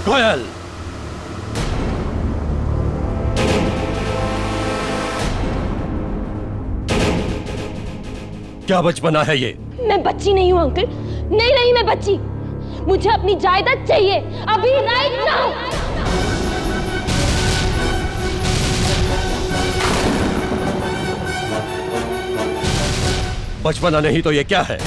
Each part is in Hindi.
कोयल, क्या बचपना है ये? मैं बच्ची नहीं हूँ अंकल, नहीं नहीं मैं बच्ची। मुझे अपनी जायदाद चाहिए अभी, राइट नाउ। बचपना नहीं तो ये क्या है?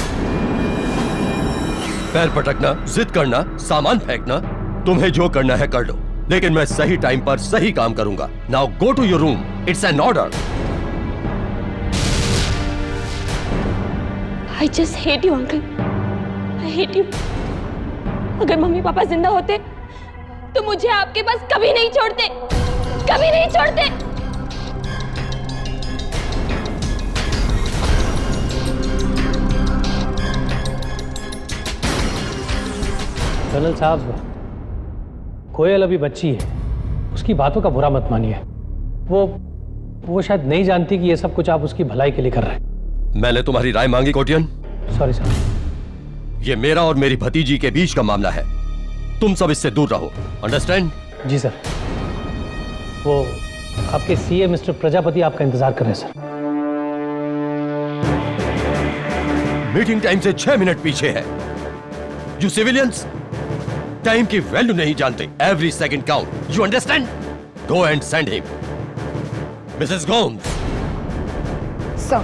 पैर पटकना, जिद करना, सामान फेंकना, तुम्हें जो करना है कर लो, लेकिन मैं सही टाइम पर सही काम करूंगा। Now go to your room, it's an order. I just hate you, uncle. I hate you. अगर मम्मी पापा जिंदा होते तो मुझे आपके पास कभी नहीं छोड़ते, कभी नहीं छोड़ते। कर्नल साहब, कोयल अभी बच्ची है, उसकी बातों का बुरा मत मानिए। वो शायद नहीं जानती कि ये सब कुछ आप उसकी भलाई के लिए कर रहे हैं। मैंने तुम्हारी राय मांगी कोटियन। Sorry sir. ये मेरा और मेरी भतीजी के बीच का मामला है, तुम सब इससे दूर रहो, अंडरस्टैंड? जी सर। वो आपके सीए मिस्टर प्रजापति आपका इंतजार कर रहे हैं सर। मीटिंग टाइम से 6 मिनट पीछे है। यू सिविलियंस टाइम की वैल्यू नहीं जानते। Every second count, you understand? Go and send him. Mrs Gomes. Sir.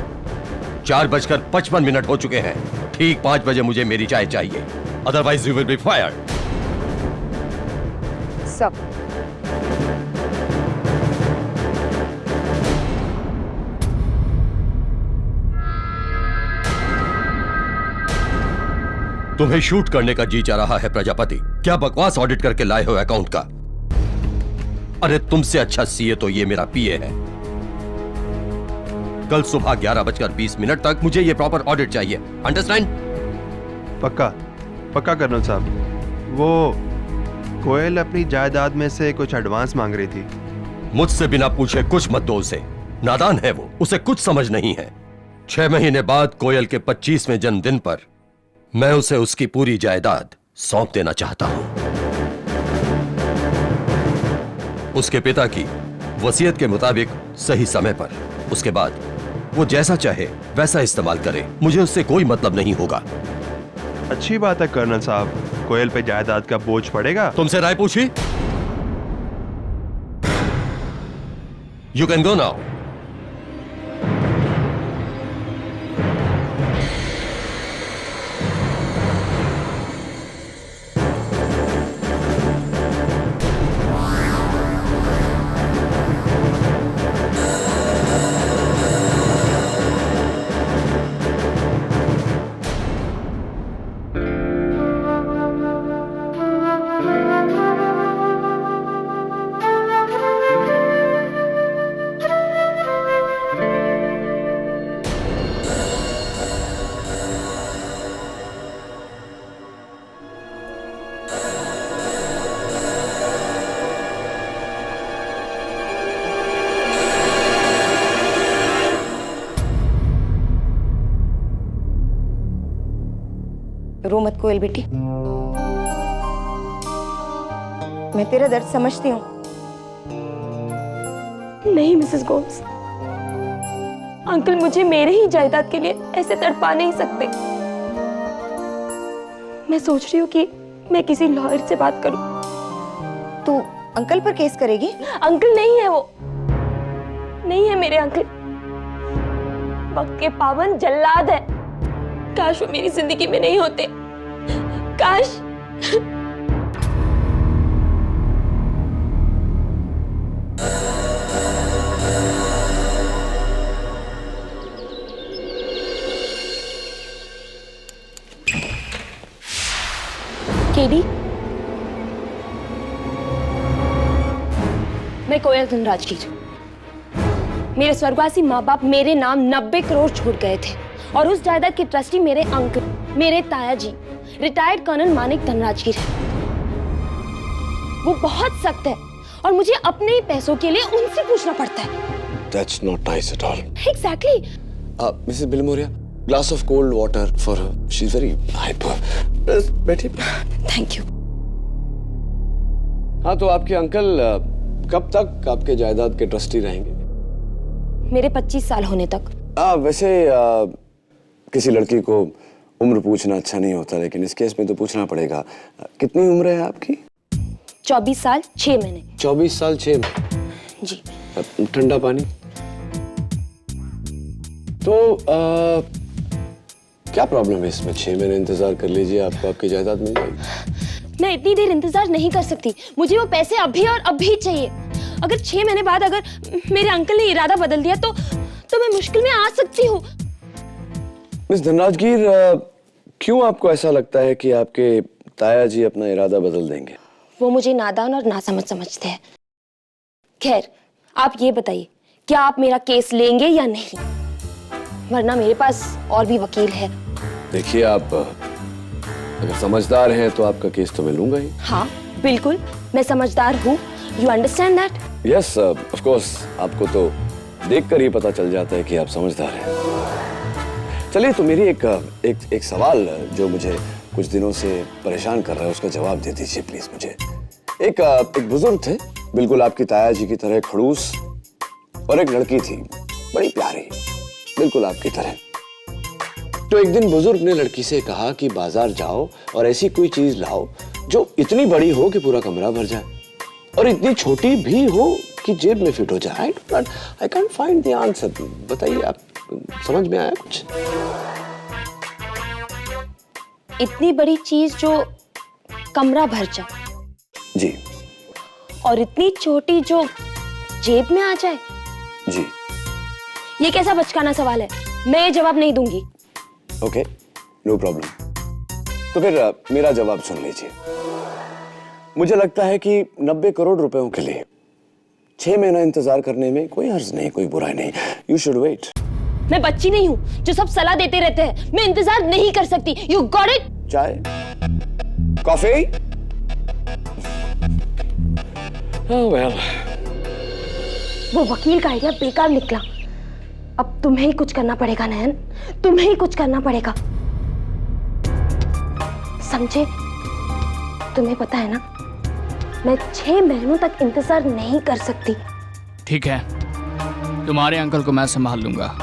4:55 हो चुके हैं। ठीक 5 बजे मुझे मेरी चाय चाहिए, otherwise you will be fired. Sir. तुम्हें शूट करने का जी चाह रहा है प्रजापति? क्या बकवास ऑडिट करके लाए हो अकाउंट का? अरे तुमसे अच्छा सीए तो ये मेरा पीए है। कल सुबह 11:20 तक मुझे ये प्रॉपर ऑडिट चाहिए, अंडरस्टैंड? पक्का पक्का कर्नल साहब। वो कोयल अपनी जायदाद में से कुछ एडवांस मांग रही थी। मुझसे बिना पूछे कुछ मत दो उसे, नादान है वो, उसे कुछ समझ नहीं है। 6 महीने बाद कोयल के 25वें जन्मदिन पर मैं उसे उसकी पूरी जायदाद सौंप देना चाहता हूं। उसके पिता की वसीयत के मुताबिक सही समय पर। उसके बाद वो जैसा चाहे वैसा इस्तेमाल करे, मुझे उससे कोई मतलब नहीं होगा। अच्छी बात है कर्नल साहब, कोयल पे जायदाद का बोझ पड़ेगा। तुमसे राय पूछी? You can go now. रो मत कोयल बेटी, मैं तेरा दर्द समझती हूँ। नहीं मिसेस गोम्स, अंकल मुझे मेरे ही जायदाद के लिए ऐसे तड़पा नहीं सकते। मैं सोच रही हूँ कि मैं किसी लॉयर से बात करूं। तू अंकल पर केस करेगी? अंकल नहीं है वो, नहीं है मेरे अंकल, वक्त के पावन जल्लाद है। काश वो मेरी जिंदगी में नहीं होते, काश। केडी, मैं कोयल धनराजगीर। मेरे स्वर्गवासी माँ बाप मेरे नाम 90 करोड़ छोड़ गए थे और उस जायदाद के ट्रस्टी मेरे अंकल, मेरे ताया जी, रिटायर्ड कर्नल मानिक धनराजगीर है। वो बहुत सख्त है और मुझे अपने ही पैसों के लिए उनसे पूछना पड़ता है। That's not nice at all. Exactly. Mrs. Bilmoria, glass of cold water for her. She's very hyper. बैठिए। Thank you. हाँ, तो आपके अंकल कब तक आपके जायदाद के ट्रस्टी रहेंगे? मेरे 25 साल होने तक। वैसे किसी लड़की को उम्र पूछना अच्छा नहीं होता, लेकिन इस केस में तो पूछना पड़ेगा। कितनी उम्र है आपकी? 24 साल 6 महीने। 24 साल 6 महीने। जी। ठंडा पानी। तो क्या प्रॉब्लम है इसमें? 6 महीने इंतजार कर लीजिए, आपको आपकी जायदाद मिल जाएगी। मैं इतनी देर इंतजार नहीं कर सकती, मुझे वो पैसे अभी और अभी चाहिए। अगर 6 महीने बाद अगर मेरे अंकल ने इरादा बदल दिया तो मैं मुश्किल में आ सकती हूँ। मिस धनराजगीर, क्यों आपको ऐसा लगता है कि आपके ताया जी अपना इरादा बदल देंगे? वो मुझे नादान और नासमझ समझते हैं। खैर, आप ये बताइए, क्या आप मेरा केस लेंगे या नहीं? वरना मेरे पास और भी वकील है। देखिए, आप अगर समझदार हैं तो आपका केस तो मैं लूंगा ही। हाँ, बिल्कुल, मैं समझदार हूँ। You understand that? Yes, of course. आपको तो देखकर ही पता चल जाता है कि आप समझदार हैं। चलिए, तो मेरी एक सवाल जो मुझे कुछ दिनों से परेशान कर रहा है, उसका जवाब दे दीजिए प्लीज मुझे। एक बुजुर्ग थे, बिल्कुल आपकी ताया जी की तरह खड़ूस, और एक लड़की थी बड़ी प्यारी, बिल्कुल आपकी तरह। तो एक दिन बुजुर्ग ने लड़की से कहा कि बाजार जाओ और ऐसी कोई चीज लाओ जो इतनी बड़ी हो कि पूरा कमरा भर जाए, और इतनी छोटी भी हो कि जेब में फिट हो जाए। I can't find the answer. बताइए, आप समझ में आया कुछ? इतनी बड़ी चीज जो कमरा भर जाए जी। और इतनी छोटी जो जेब में आ जाए? जी। ये कैसा बचकाना सवाल है? मैं ये जवाब नहीं दूंगी। Okay, no problem. तो फिर मेरा जवाब सुन लीजिए। मुझे लगता है कि 90 करोड़ रुपयों के लिए 6 महीना इंतजार करने में कोई हर्ज नहीं, कोई बुराई नहीं। You should wait. मैं बच्ची नहीं हूँ जो सब सलाह देते रहते हैं। मैं इंतजार नहीं कर सकती। You got it? चाय, कॉफी? Oh well. वो वकील का आइडिया बेकार निकला। अब तुम्हें ही कुछ करना पड़ेगा नयन, तुम्हें ही कुछ करना पड़ेगा, समझे? तुम्हें पता है ना, मैं 6 महीनों तक इंतजार नहीं कर सकती। ठीक है, तुम्हारे अंकल को मैं संभाल लूंगा।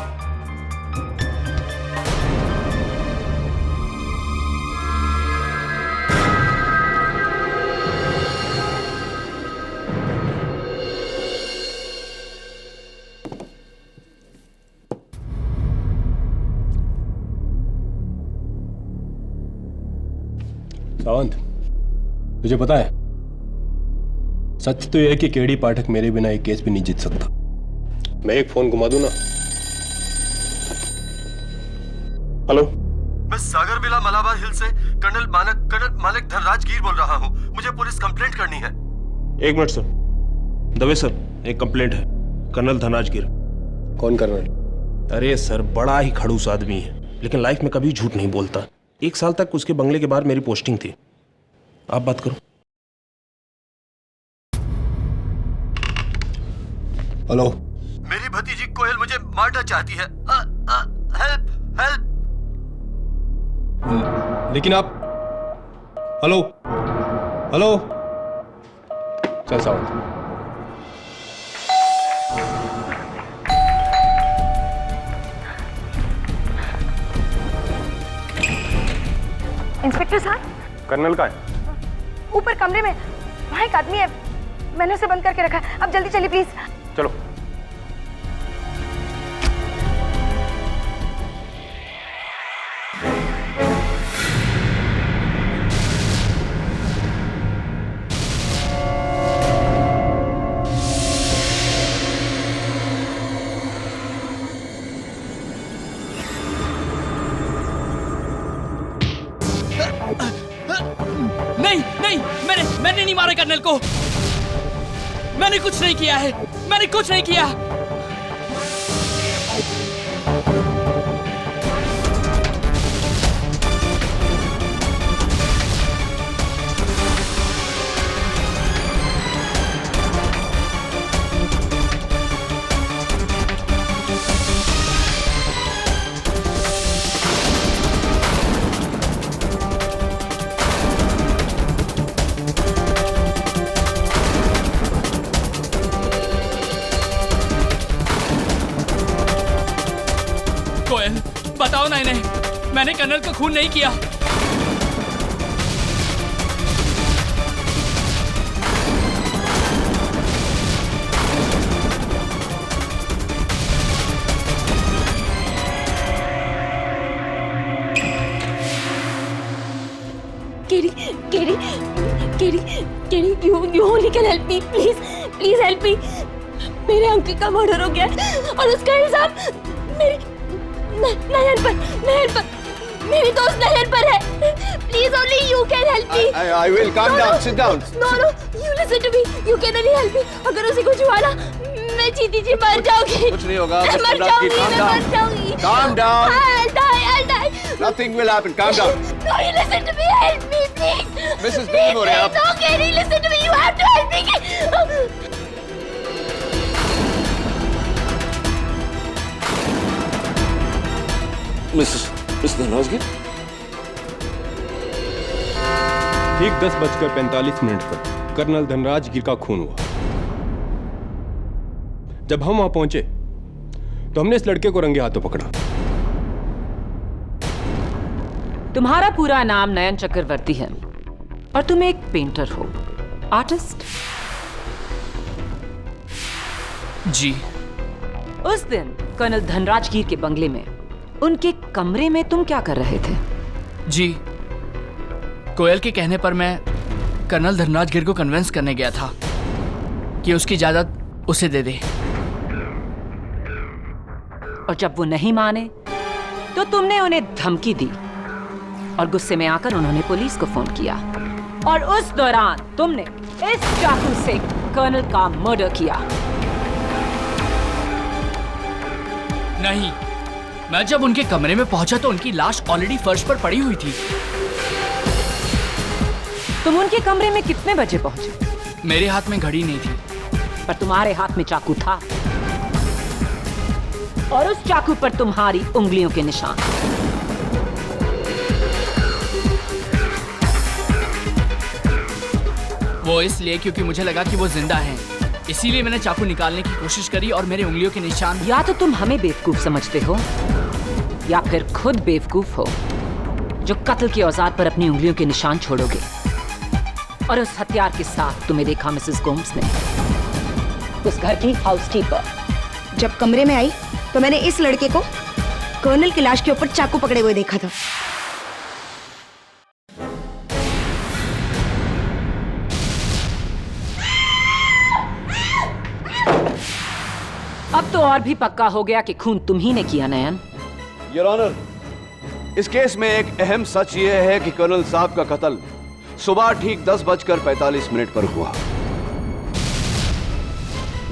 सावंत, तुझे पता है, सच तो यह है कि केडी पाठक मेरे बिना एक केस भी नहीं जीत सकता। मैं एक फोन घुमा दूं ना? हेलो, मैं सागर विला मलाबार हिल से कर्नल मालिक धनराजगीर बोल रहा हूँ। मुझे पुलिस कंप्लेंट करनी है। 1 मिनट सर। दवे सर, एक कंप्लेंट है, कर्नल धनराजगीर। कौन कर्नल? अरे सर, बड़ा ही खड़ूस आदमी है, लेकिन लाइफ में कभी झूठ नहीं बोलता। 1 साल तक उसके बंगले के बाहर मेरी पोस्टिंग थी। आप बात करो। हेलो, मेरी भतीजी कोयल मुझे मारना चाहती है। Help help. लेकिन आप, हेलो हेलो, चल सावंत। इंस्पेक्टर साहब, कर्नल का है? ऊपर कमरे में, वहाँ एक आदमी है, मैंने उसे बंद करके रखा है। अब जल्दी चलिए प्लीज। चलो। नहीं, मैंने नहीं मारा कर्नल को। मैंने कुछ नहीं किया है, मैंने कुछ नहीं किया। मैंने कर्नल को खून नहीं किया। Katie, you only can help me, please help me. मेरे अंकल का मर्डर हो गया और उसका इल्जाम नयन पर मेरी दोस्त नयन पर है। Please only you can help me. I will calm down. Sit down. No, you listen to me. You can only help me. अगर उसे कुछ हुआ ना, मैं जीती जी मर जाऊंगी। कुछ नहीं होगा। मैं मर जाऊंगी। Calm down. I'll die. Nothing will happen. Calm down. No, you listen to me. Help me, please. Mrs. Please, please, no, Katie, listen to me. You have to help me. Miss Dhanrajgir, ठीक 10:45 पर कर्नल धनराजगिर का खून हुआ। जब हम वहां पहुंचे तो हमने इस लड़के को रंगे हाथों पकड़ा। तुम्हारा पूरा नाम नयन चक्रवर्ती है और तुम एक पेंटर हो, आर्टिस्ट। जी। उस दिन कर्नल धनराजगिर के बंगले में, उनके कमरे में तुम क्या कर रहे थे? जी, कोयल के कहने पर मैं कर्नल धनराजगिर को कन्विंस करने गया था कि उसकी जायदाद उसे दे दे। और जब वो नहीं माने तो तुमने उन्हें धमकी दी और गुस्से में आकर उन्होंने पुलिस को फोन किया और उस दौरान तुमने इस चाकू से कर्नल का मर्डर किया। नहीं, मैं जब उनके कमरे में पहुंचा तो उनकी लाश ऑलरेडी फर्श पर पड़ी हुई थी। तुम उनके कमरे में कितने बजे पहुंचे? मेरे हाथ में घड़ी नहीं थी, पर तुम्हारे हाथ में चाकू था और उस चाकू पर तुम्हारी उंगलियों के निशान। वो इसलिए क्योंकि मुझे लगा कि वो जिंदा हैं, इसीलिए मैंने चाकू निकालने की कोशिश करी और मेरे उंगलियों के निशान। या तो तुम हमें बेवकूफ समझते हो या फिर खुद बेवकूफ हो जो कत्ल के औजार पर अपनी उंगलियों के निशान छोड़ोगे। और उस हथियार के साथ तुम्हें देखा मिसेस गोम्स ने, उस घर की हाउसकीपर। जब कमरे में आई तो मैंने इस लड़के को कर्नल की लाश के ऊपर चाकू पकड़े हुए देखा था। अब तो और भी पक्का हो गया कि खून तुम ही ने किया नयन। योर ऑनर, इस केस में एक अहम सच यह है कि कर्नल साहब का कत्ल सुबह ठीक 10:45 पर हुआ।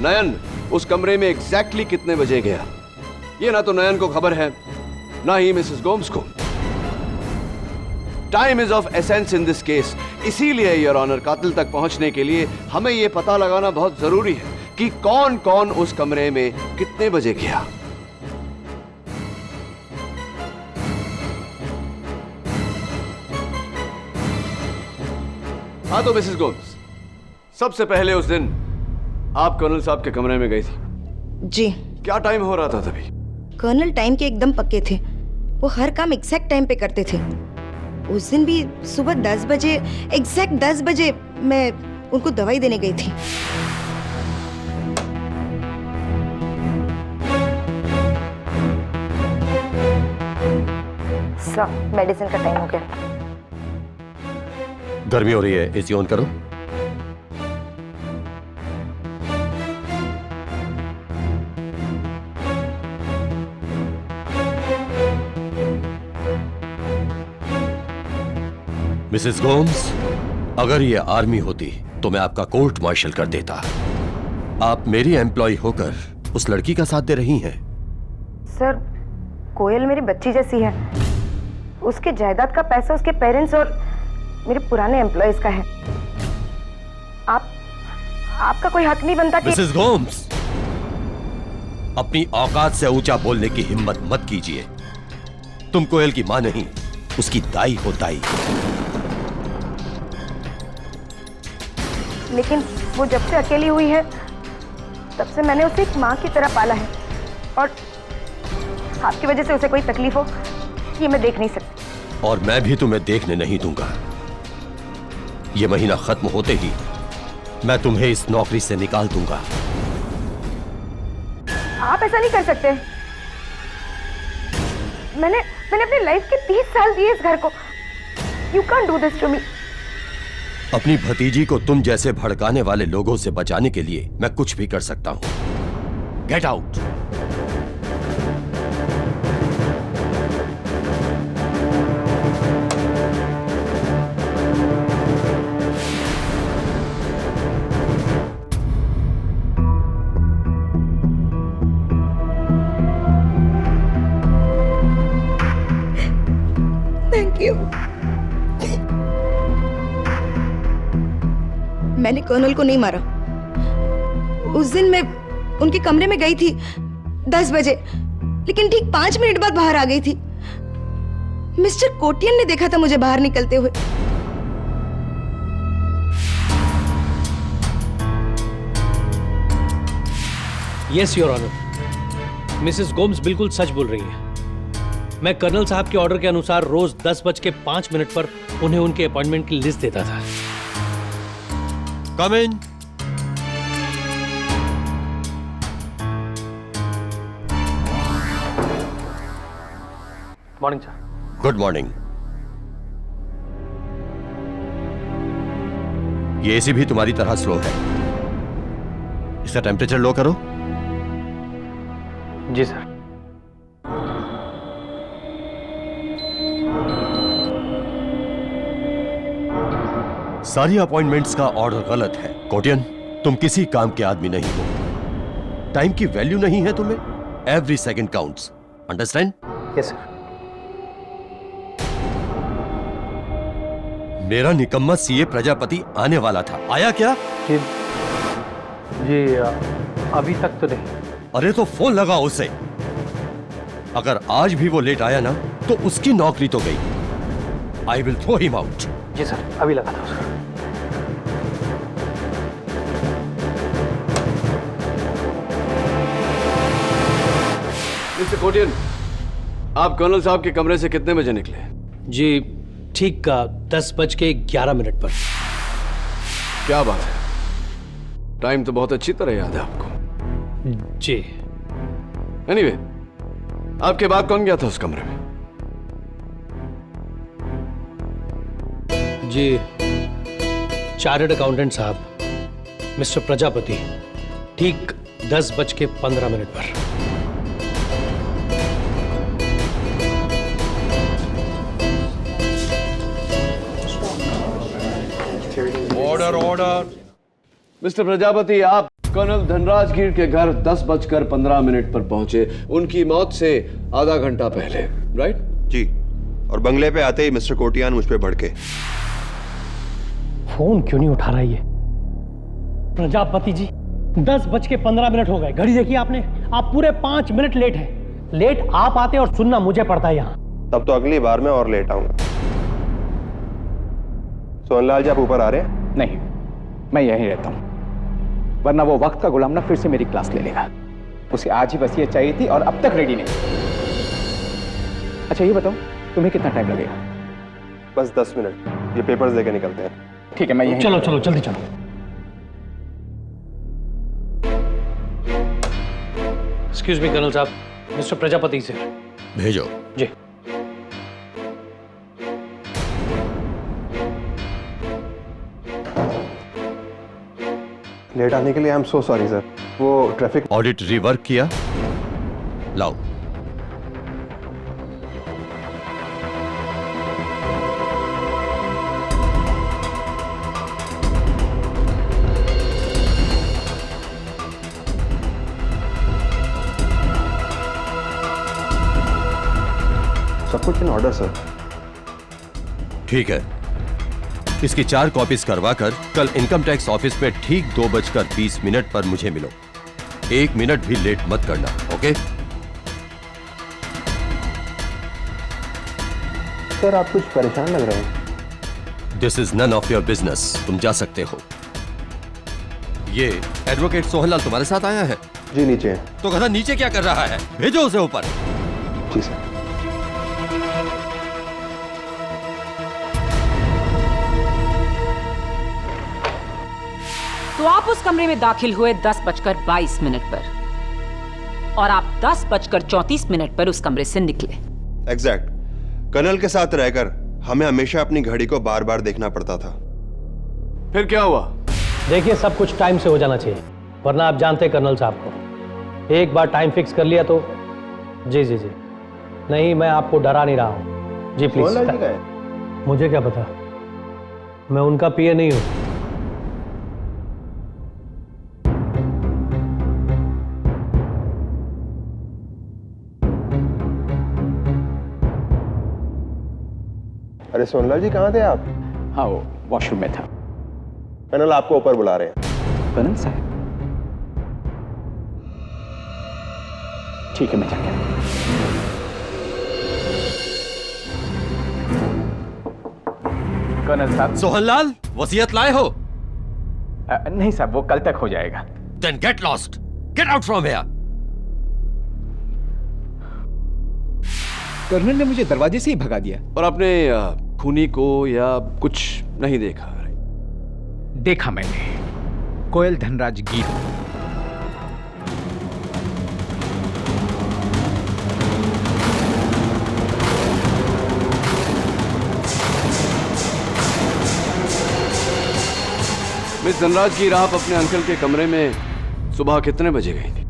नयन उस कमरे में एग्जैक्टली कितने बजे गया, ये ना तो नयन को खबर है ना ही मिसेस गोम्स को। Time is of essence in this case. इसीलिए योर ऑनर, कातिल तक पहुंचने के लिए हमें यह पता लगाना बहुत जरूरी है कि कौन कौन उस कमरे में कितने बजे गया। हाँ तो मिसेस गोम्स, सबसे पहले उस दिन आप कर्नल साहब के कमरे में गई थी। जी। क्या टाइम हो रहा था तभी? कर्नल टाइम के एकदम पक्के थे, वो हर काम एग्जैक्ट टाइम पे करते थे। उस दिन भी सुबह 10 बजे, एग्जैक्ट 10 बजे मैं उनको दवाई देने गई थी। सब मेडिसिन का टाइम हो गया। गर्मी हो रही है, एसी ऑन करो। मिसेस गोम्स, अगर ये आर्मी होती तो मैं आपका कोर्ट मार्शल कर देता। आप मेरी एम्प्लॉय होकर उस लड़की का साथ दे रही हैं। सर, कोयल मेरी बच्ची जैसी है। उसके जायदाद का पैसा उसके पेरेंट्स और मेरे पुराने एम्प्लॉयज का है। आपका कोई हक नहीं बनता कि... मिसेस गोम्स, अपनी औकात से ऊंचा बोलने की हिम्मत मत कीजिए। तुम कोयल की मां नहीं, उसकी दाई हो दाई। लेकिन वो जब से अकेली हुई है तब से मैंने उसे एक माँ की तरह पाला है, और आपकी वजह से उसे कोई तकलीफ हो ये मैं देख नहीं सकती। और मैं भी तुम्हें देखने नहीं दूंगा। ये महीना खत्म होते ही मैं तुम्हें इस नौकरी से निकाल दूंगा। आप ऐसा नहीं कर सकते। मैंने अपनी लाइफ के 30 साल दिए इस घर को। You can't do this to me. अपनी भतीजी को तुम जैसे भड़काने वाले लोगों से बचाने के लिए मैं कुछ भी कर सकता हूं। Get out. Thank you. मैंने कर्नल को नहीं मारा। उस दिन मैं उनके कमरे में गई थी 10 बजे, लेकिन ठीक 5 मिनट बाद बाहर आ गई थी। मिस्टर कोटियन ने देखा था मुझे बाहर निकलते हुए। Yes your honour, Mrs Gomes बिल्कुल सच बोल रही है। मैं कर्नल साहब के ऑर्डर के अनुसार रोज 10:05 पर उन्हें उनके अपॉइंटमेंट की लिस्ट देता था। Come in. Morning sir. Good morning. ये एसी भी तुम्हारी तरह स्लो है। इसका टेम्परेचर लो करो। जी सर। सारी अपॉइंटमेंट्स का ऑर्डर गलत है। कोटियन, तुम किसी काम के आदमी नहीं हो। टाइम की वैल्यू नहीं है तुम्हें। Every second counts. Understand? Yes sir. मेरा निकम्मा सीए प्रजापति आने वाला था। आया क्या? जी अभी तक तो नहीं। अरे तो फोन लगा उसे। अगर आज भी वो लेट आया ना तो उसकी नौकरी तो गई। I will throw him out. जी सर, अभी लगा था सर। मिस्टर कोटियन, आप कर्नल साहब के कमरे से कितने बजे निकले? जी ठीक 10:11 पर। क्या बात है, टाइम तो बहुत अच्छी तरह याद है आपको। जी। एनीवे, आपके बाद कौन गया था उस कमरे में? जी चार्टर्ड अकाउंटेंट साहब मिस्टर प्रजापति, ठीक 10:15 पर। Order order. मिस्टर प्रजापति, आप कर्नल धनराजगीर के घर 10:15 पर पहुंचे, उनकी मौत से आधा घंटा पहले, राइट? जी। और बंगले पे आते ही मिस्टर कोटियान मुझ पे भड़के। फोन क्यों नहीं उठा रहा ये प्रजापति जी? 10:15 हो गए। घड़ी देखिए आपने, आप पूरे 5 मिनट लेट हैं। लेट आप आते और सुनना मुझे पड़ता है यहाँ। तब तो अगली बार मैं और लेट आऊंगा। सोनलाल जी, आप ऊपर आ रहे हैं? नहीं, मैं यहीं रहता हूं, वरना वो वक्त का गुलाम ना फिर से मेरी क्लास ले लेगा। उसे आज ही बस ये चाहिए थी और अब तक रेडी नहीं। अच्छा ये बताओ, तुम्हें कितना टाइम लगेगा? बस 10 मिनट। ये पेपर्स लेके निकलते हैं। ठीक है, मैं यहीं। चलो चलो जल्दी चलो। एक्सक्यूज मी कर्नल साहब, मिस्टर प्रजापति से भेजो। जी। लेट आने के लिए आई एम सो सॉरी सर। वो ट्रैफिक। ऑडिट रिवर्क किया? लाओ। सब कुछ इन ऑर्डर सर। ठीक है, इसकी 4 कॉपीज करवाकर कल इनकम टैक्स ऑफिस में ठीक 2:20 पर मुझे मिलो। 1 मिनट भी लेट मत करना, ओके? सर आप कुछ परेशान लग रहे हैं। This is none of your business. तुम जा सकते हो। ये एडवोकेट सोहनलाल तुम्हारे साथ आया है? जी नीचे है। तो गधा नीचे क्या कर रहा है? भेजो उसे ऊपर। जी सर। तो आप उस कमरे में दाखिल हुए 10:22 पर और आप 10:34 पर उस कमरे से निकले। एग्जैक्ट। कर्नल के साथ रहकर हमें हमेशा अपनी घड़ी को बार बार देखना पड़ता था। फिर क्या हुआ? देखिए, सब कुछ टाइम से हो जाना चाहिए, वरना आप जानते हैं कर्नल साहब को, एक बार टाइम फिक्स कर लिया तो। जी जी जी, नहीं, मैं आपको डरा नहीं रहा हूँ जी, प्लीज। मुझे क्या पता, मैं उनका पीए नहीं हूं। अरे सोनलाल जी, कहाँ थे आप? हाँ, वो वॉशरूम में था। कर्नल आपको ऊपर बुला रहे हैं। कर्नल साहब, ठीक है, मैं जाके आता हूं। कर्नल साहब। सोहनलाल, वसीयत लाए हो? नहीं साहब, वो कल तक हो जाएगा। Then get lost. Get out from here. Colonel ने मुझे दरवाजे से ही भगा दिया। और आपने खूनी को या कुछ नहीं देखा? देखा मैंने, कोयल धनराज गिर। मिस धनराज गिर, आप अपने अंकल के कमरे में सुबह कितने बजे गई थी?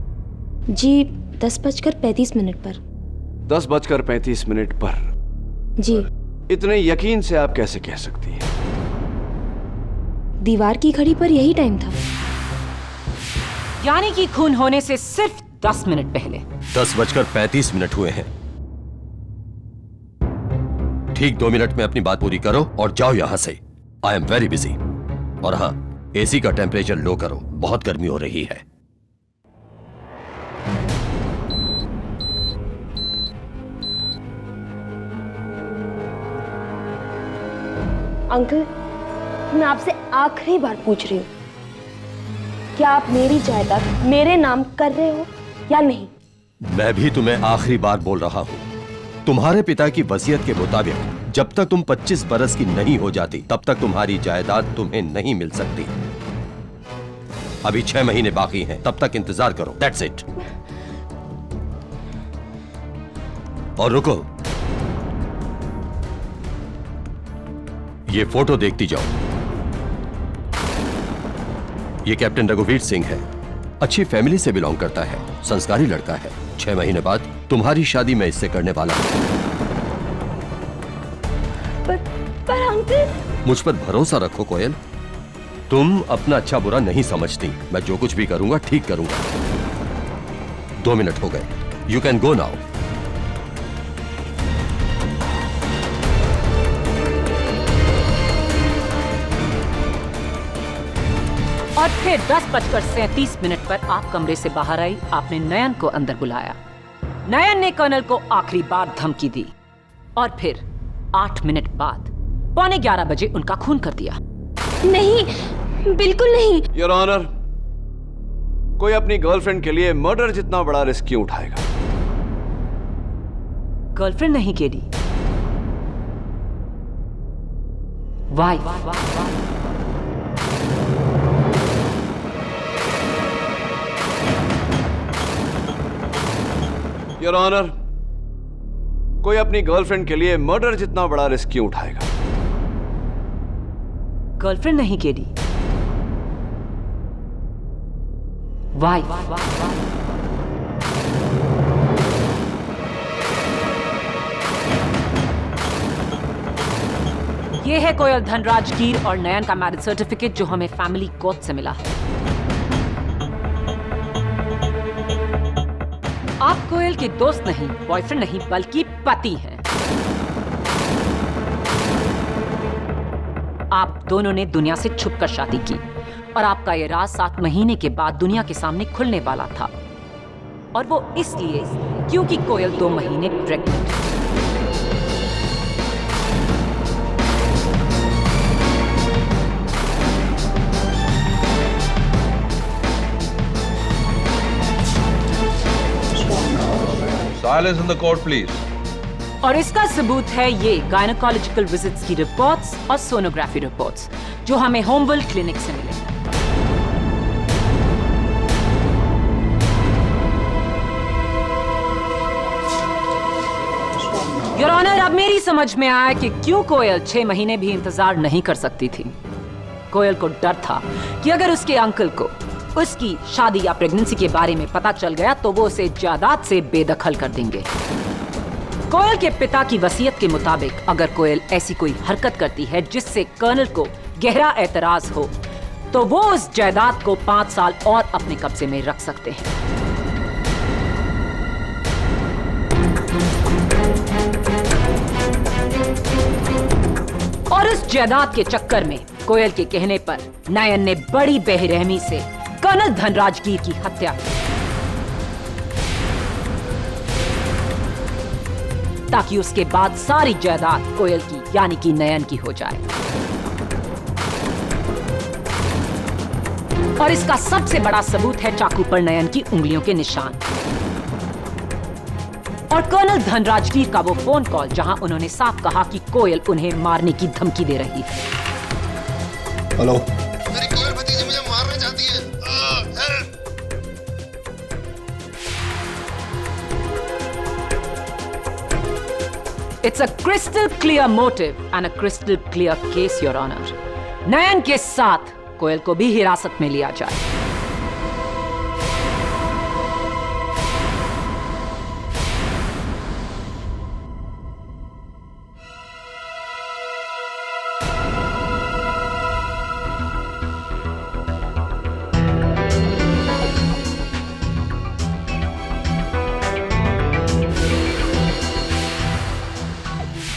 जी 10:35 पर। 10:35 पर? जी। इतने यकीन से आप कैसे कह सकती हैं? दीवार की घड़ी पर यही टाइम था। यानी कि खून होने से सिर्फ 10 मिनट पहले। 10:35 हुए हैं। ठीक 2 मिनट में अपनी बात पूरी करो और जाओ यहां से। I am very busy. और हाँ, एसी का टेम्परेचर लो करो, बहुत गर्मी हो रही है। अंकल, मैं आपसे आखिरी बार पूछ रही हूँ, क्या आप मेरी जायदाद मेरे नाम कर रहे हो या नहीं? मैं भी तुम्हें आखिरी बार बोल रहा हूं, तुम्हारे पिता की वसीयत के मुताबिक जब तक तुम 25 बरस की नहीं हो जाती तब तक तुम्हारी जायदाद तुम्हें नहीं मिल सकती। अभी 6 महीने बाकी हैं, तब तक इंतजार करो। That's it. और रुको, ये फोटो देखती जाओ। ये कैप्टन रघुवीर सिंह है, अच्छी फैमिली से बिलोंग करता है, संस्कारी लड़का है। 6 महीने बाद तुम्हारी शादी मैं इससे करने वाला हूं। पर अंकल, मुझ पर भरोसा रखो कोयल, तुम अपना अच्छा बुरा नहीं समझती। मैं जो कुछ भी करूंगा ठीक करूंगा। 2 मिनट हो गए, यू कैन गो नाउ। और फिर 10:37 पर आप कमरे से बाहर आई। आपने नयन को अंदर बुलाया। नयन ने कर्नल को आखिरी बार धमकी दी और फिर 8 मिनट बाद 11:15 बजे उनका खून कर दिया। नहीं, बिल्कुल नहीं। योर ऑनर, कोई अपनी गर्लफ्रेंड के लिए मर्डर जितना बड़ा रिस्क क्यों उठाएगा? गर्लफ्रेंड नहीं केडी। वाई। योर ऑनर, कोई अपनी गर्लफ्रेंड के लिए मर्डर जितना बड़ा रिस्क क्यों उठाएगा? गर्लफ्रेंड नहीं केडी। वाई। ये है कोयल धनराज गिर और नयन का मैरिज सर्टिफिकेट जो हमें फैमिली कोर्ट से मिला है। आप कोयल के दोस्त नहीं, बॉयफ्रेंड नहीं, बल्कि पति हैं। आप दोनों ने दुनिया से छुपकर शादी की और आपका यह राज 7 महीने के बाद दुनिया के सामने खुलने वाला था। और वो इसलिए क्योंकि कोयल 2 महीने प्रेग्नेंट है। Silence in the court, please. और इसका सबूत है ये गायनोकोलॉजिकल विजिट्स की रिपोर्ट्स और सोनोग्राफी रिपोर्ट्स जो हमें होमवेल क्लिनिक से मिले। योर ऑनर, अब मेरी समझ में आया कि क्यों कोयल 6 महीने भी इंतजार नहीं कर सकती थी। कोयल को डर था कि अगर उसके अंकल को उसकी शादी या प्रेगनेंसी के बारे में पता चल गया तो वो उसे जायदाद से बेदखल कर देंगे। कोयल के पिता की वसीयत के मुताबिक अगर कोयल ऐसी कोई हरकत करती है जिससे कर्नल को गहरा एतराज हो तो वो उस जायदाद को 5 साल और अपने कब्जे में रख सकते हैं। और उस जायदाद के चक्कर में कोयल के कहने पर नयन ने बड़ी बेरहमी से कर्नल धनराजगीर की हत्या की, ताकि उसके बाद सारी जायदाद कोयल की यानी कि नयन की हो जाए। और इसका सबसे बड़ा सबूत है चाकू पर नयन की उंगलियों के निशान और कर्नल धनराजगीर का वो फोन कॉल जहां उन्होंने साफ कहा कि कोयल उन्हें मारने की धमकी दे रही है। हेलो, मेरी कोयल भतीजी मुझे मारना चाहती है। It's a crystal clear motive and a crystal clear case, Your Honor. नयन के साथ कोयल को भी हिरासत में लिया जाए।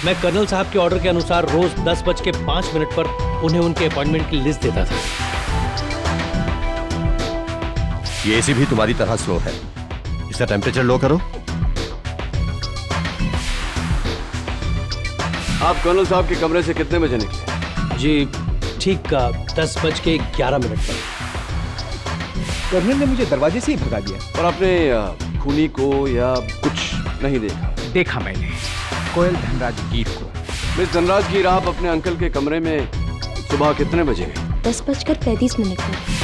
मैं कर्नल साहब के ऑर्डर के अनुसार रोज 10:05 पर उन्हें उनके अपॉइंटमेंट की लिस्ट देता था। ये एसी भी तुम्हारी तरह स्लो है, इसका टेम्परेचर लो करो। आप कर्नल साहब के कमरे से कितने बजे निकले? जी ठीक 10:11 पर। कर्नल ने मुझे दरवाजे से ही भगा दिया। और आपने खूनी को या कुछ नहीं देखा? देखा मैंने कोयल धनराजगीर को। मिस धनराजगीर, आप अपने अंकल के कमरे में सुबह कितने बजे गए? 10:35 पर।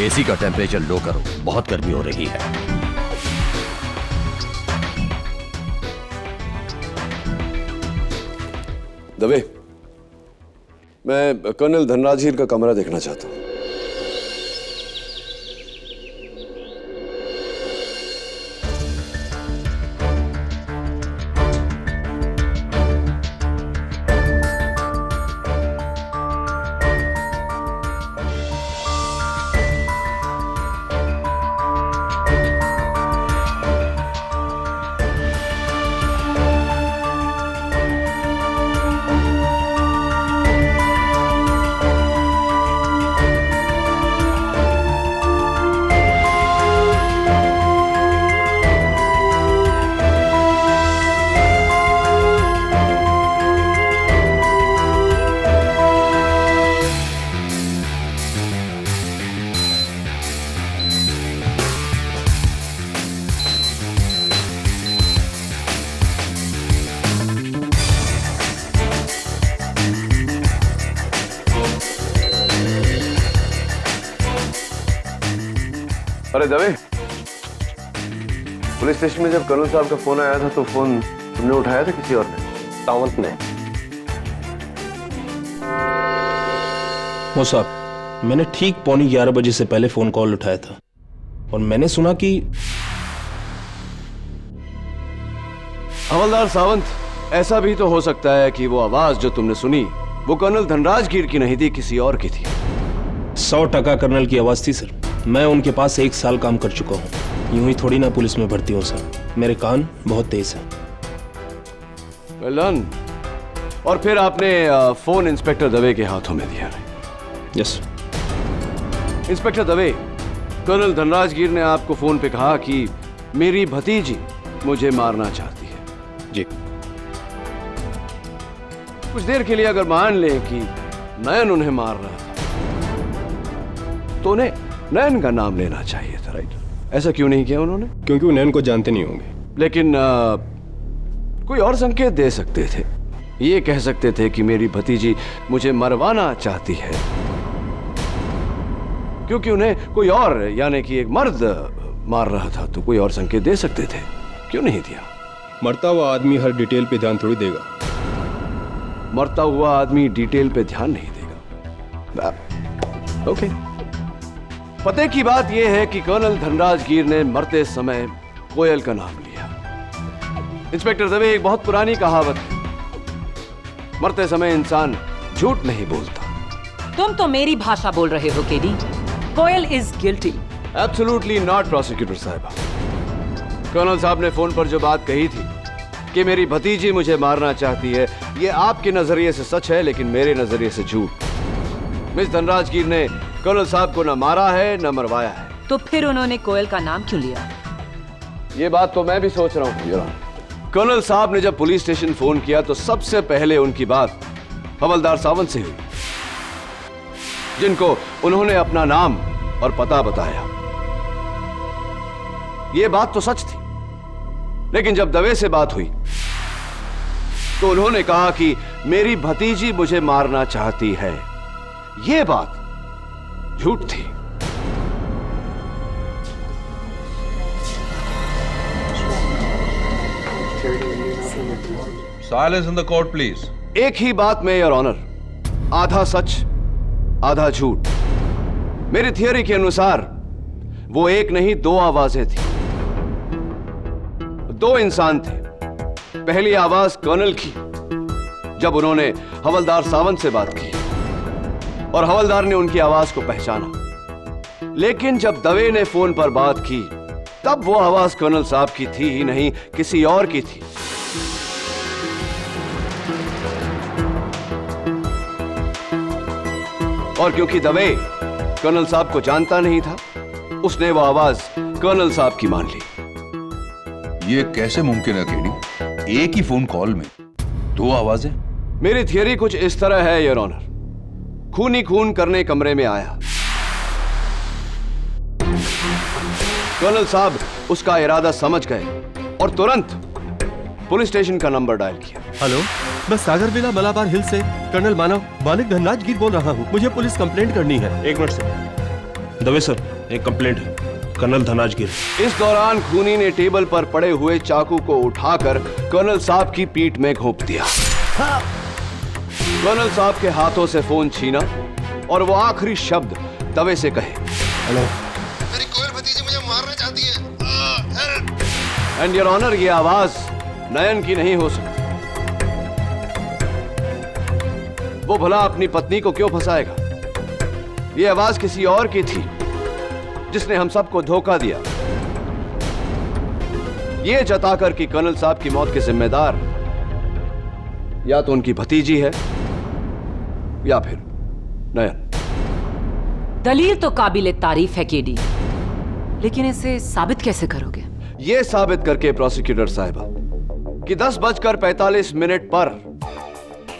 एसी का टेम्परेचर लो करो, बहुत गर्मी हो रही है। दवे, मैं कर्नल धनराजगीर का कमरा देखना चाहता हूं। अरे दवे, पुलिस स्टेशन में जब कर्नल साहब का फोन आया था तो फोन तुमने उठाया था किसी और ने? सावंत ने। वो साहब, मैंने ठीक 11:15 से पहले फोन कॉल उठाया था और मैंने सुना कि हवलदार सावंत, ऐसा भी तो हो सकता है कि वो आवाज जो तुमने सुनी वो कर्नल धनराजगीर की नहीं थी, किसी और की थी। 100% कर्नल की आवाज थी सर। मैं उनके पास 1 साल काम कर चुका हूँ, यूं ही थोड़ी ना पुलिस में भर्ती हूँ सर। मेरे कान बहुत तेज हैं। Well done। और फिर आपने फोन इंस्पेक्टर दवे के हाथों में दिया? Yes. Inspector Dave, colonel Dhanrajgir ने आपको फोन पे कहा कि मेरी भतीजी मुझे मारना चाहती है। जी। कुछ देर के लिए अगर मान लें कि नयन उन्हें मार रहा था तो उन्हें नयन का नाम लेना चाहिए था, राइट? ऐसा क्यों नहीं किया उन्होंने? क्योंकि वो नैन को जानते नहीं होंगे। लेकिन कोई और संकेत दे सकते थे। ये कह सकते थे कि मेरी भतीजी मुझे मरवाना चाहती है, क्योंकि उन्हें कोई और यानी कि एक मर्द मार रहा था। तो कोई और संकेत दे सकते थे, क्यों नहीं दिया? मरता हुआ आदमी हर डिटेल पे ध्यान थोड़ी देगा। मरता हुआ आदमी डिटेल पे ध्यान नहीं देगा। ओके। पते की बात यह है कि कर्नल धनराज गिर ने मरते समय कोयल का नाम लिया। इंस्पेक्टर दवे, एक बहुत पुरानी कहावत है, मरते समय इंसान झूठ नहीं बोलता। तुम तो मेरी भाषा बोल रहे हो KD. Koyal is guilty. Absolutely not prosecutor साहिबा। कर्नल साहब ने फोन पर जो बात कही थी कि मेरी भतीजी मुझे मारना चाहती है, यह आपके नजरिए से सच है, लेकिन मेरे नजरिए से झूठ। मिस धनराज गिर ने कर्नल साहब को न मारा है न मरवाया है। तो फिर उन्होंने कोयल का नाम क्यों लिया? यह बात तो मैं भी सोच रहा हूं। कर्नल साहब ने जब पुलिस स्टेशन फोन किया तो सबसे पहले उनकी बात हवलदार सावंत से हुई, जिनको उन्होंने अपना नाम और पता बताया। यह बात तो सच थी, लेकिन जब दवे से बात हुई तो उन्होंने कहा कि मेरी भतीजी मुझे मारना चाहती है। यह बात झूठ थी। Silence in the court, please. एक ही बात में योर ऑनर, आधा सच आधा झूठ। मेरी थियरी के अनुसार वो एक नहीं दो आवाजें थी, दो इंसान थे। पहली आवाज कर्नल की, जब उन्होंने हवलदार सावंत से बात की और हवलदार ने उनकी आवाज को पहचाना। लेकिन जब दवे ने फोन पर बात की तब वो आवाज कर्नल साहब की थी ही नहीं, किसी और की थी। और क्योंकि दवे कर्नल साहब को जानता नहीं था, उसने वो आवाज कर्नल साहब की मान ली। ये कैसे मुमकिन है केडी? एक ही फोन कॉल में दो आवाजें? मेरी थियरी कुछ इस तरह है योर ऑनर। खूनी खून करने कमरे में आया, कर्नल साहब उसका इरादा समझ गए और तुरंत पुलिस स्टेशन का नंबर डायल किया। हेलो, मैं सागर विला मलाबार हिल से कर्नल मानिक धनराज गिर बोल रहा हूँ। मुझे पुलिस कंप्लेंट करनी है। एक मिनट सर। दवे सर, एक कंप्लेंट है कर्नल धनराज गिर। इस दौरान खूनी ने टेबल पर पड़े हुए चाकू को उठाकर कर्नल साहब की पीठ में घोंप दिया। कर्नल साहब के हाथों से फोन छीना और वो आखिरी शब्द दवे से कहे, हेलो, मेरी कोयल भतीजी मुझे मारना चाहती है। एंड योर ऑनर, ये आवाज नयन की नहीं हो सकती। वो भला अपनी पत्नी को क्यों फंसाएगा? ये आवाज किसी और की थी, जिसने हम सबको धोखा दिया, ये जताकर कि कर्नल साहब की मौत के जिम्मेदार या तो उनकी भतीजी है या फिर नयन। दलील तो काबिले तारीफ है केडी, लेकिन इसे साबित कैसे करोगे? यह साबित करके प्रोसिक्यूटर साहिबा कि 10:45 पर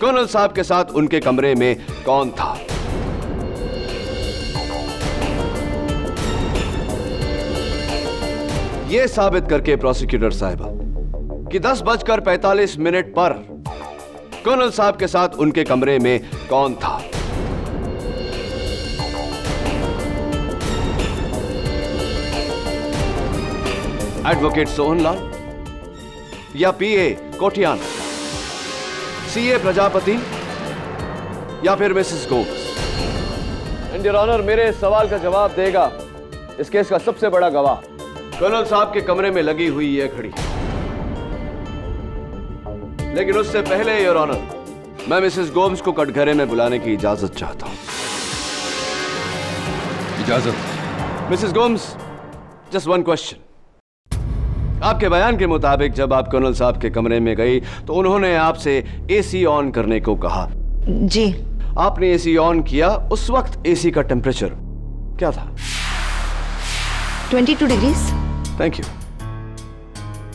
कर्नल साहब के साथ उनके कमरे में कौन था। यह साबित करके प्रोसिक्यूटर साहिबा कि 10:45 पर कर्नल साहब के साथ उनके कमरे में कौन था। एडवोकेट सोहनलाल या पीए कोटियान, सीए प्रजापति या फिर Mrs Gomes? And your honour, मेरे इस सवाल का जवाब देगा इस केस का सबसे बड़ा गवाह, कर्नल साहब के कमरे में लगी हुई यह घड़ी। लेकिन उससे पहले योर ऑनर, मैं मिसेस गोम्स को कटघरे में बुलाने की इजाजत चाहता हूं। इजाजत। Mrs Gomes, just one question. आपके बयान के मुताबिक जब आप कर्नल साहब के कमरे में गई तो उन्होंने आपसे एसी ऑन करने को कहा। जी। आपने एसी ऑन किया, उस वक्त एसी का टेम्परेचर क्या था? 22 degrees. Thank you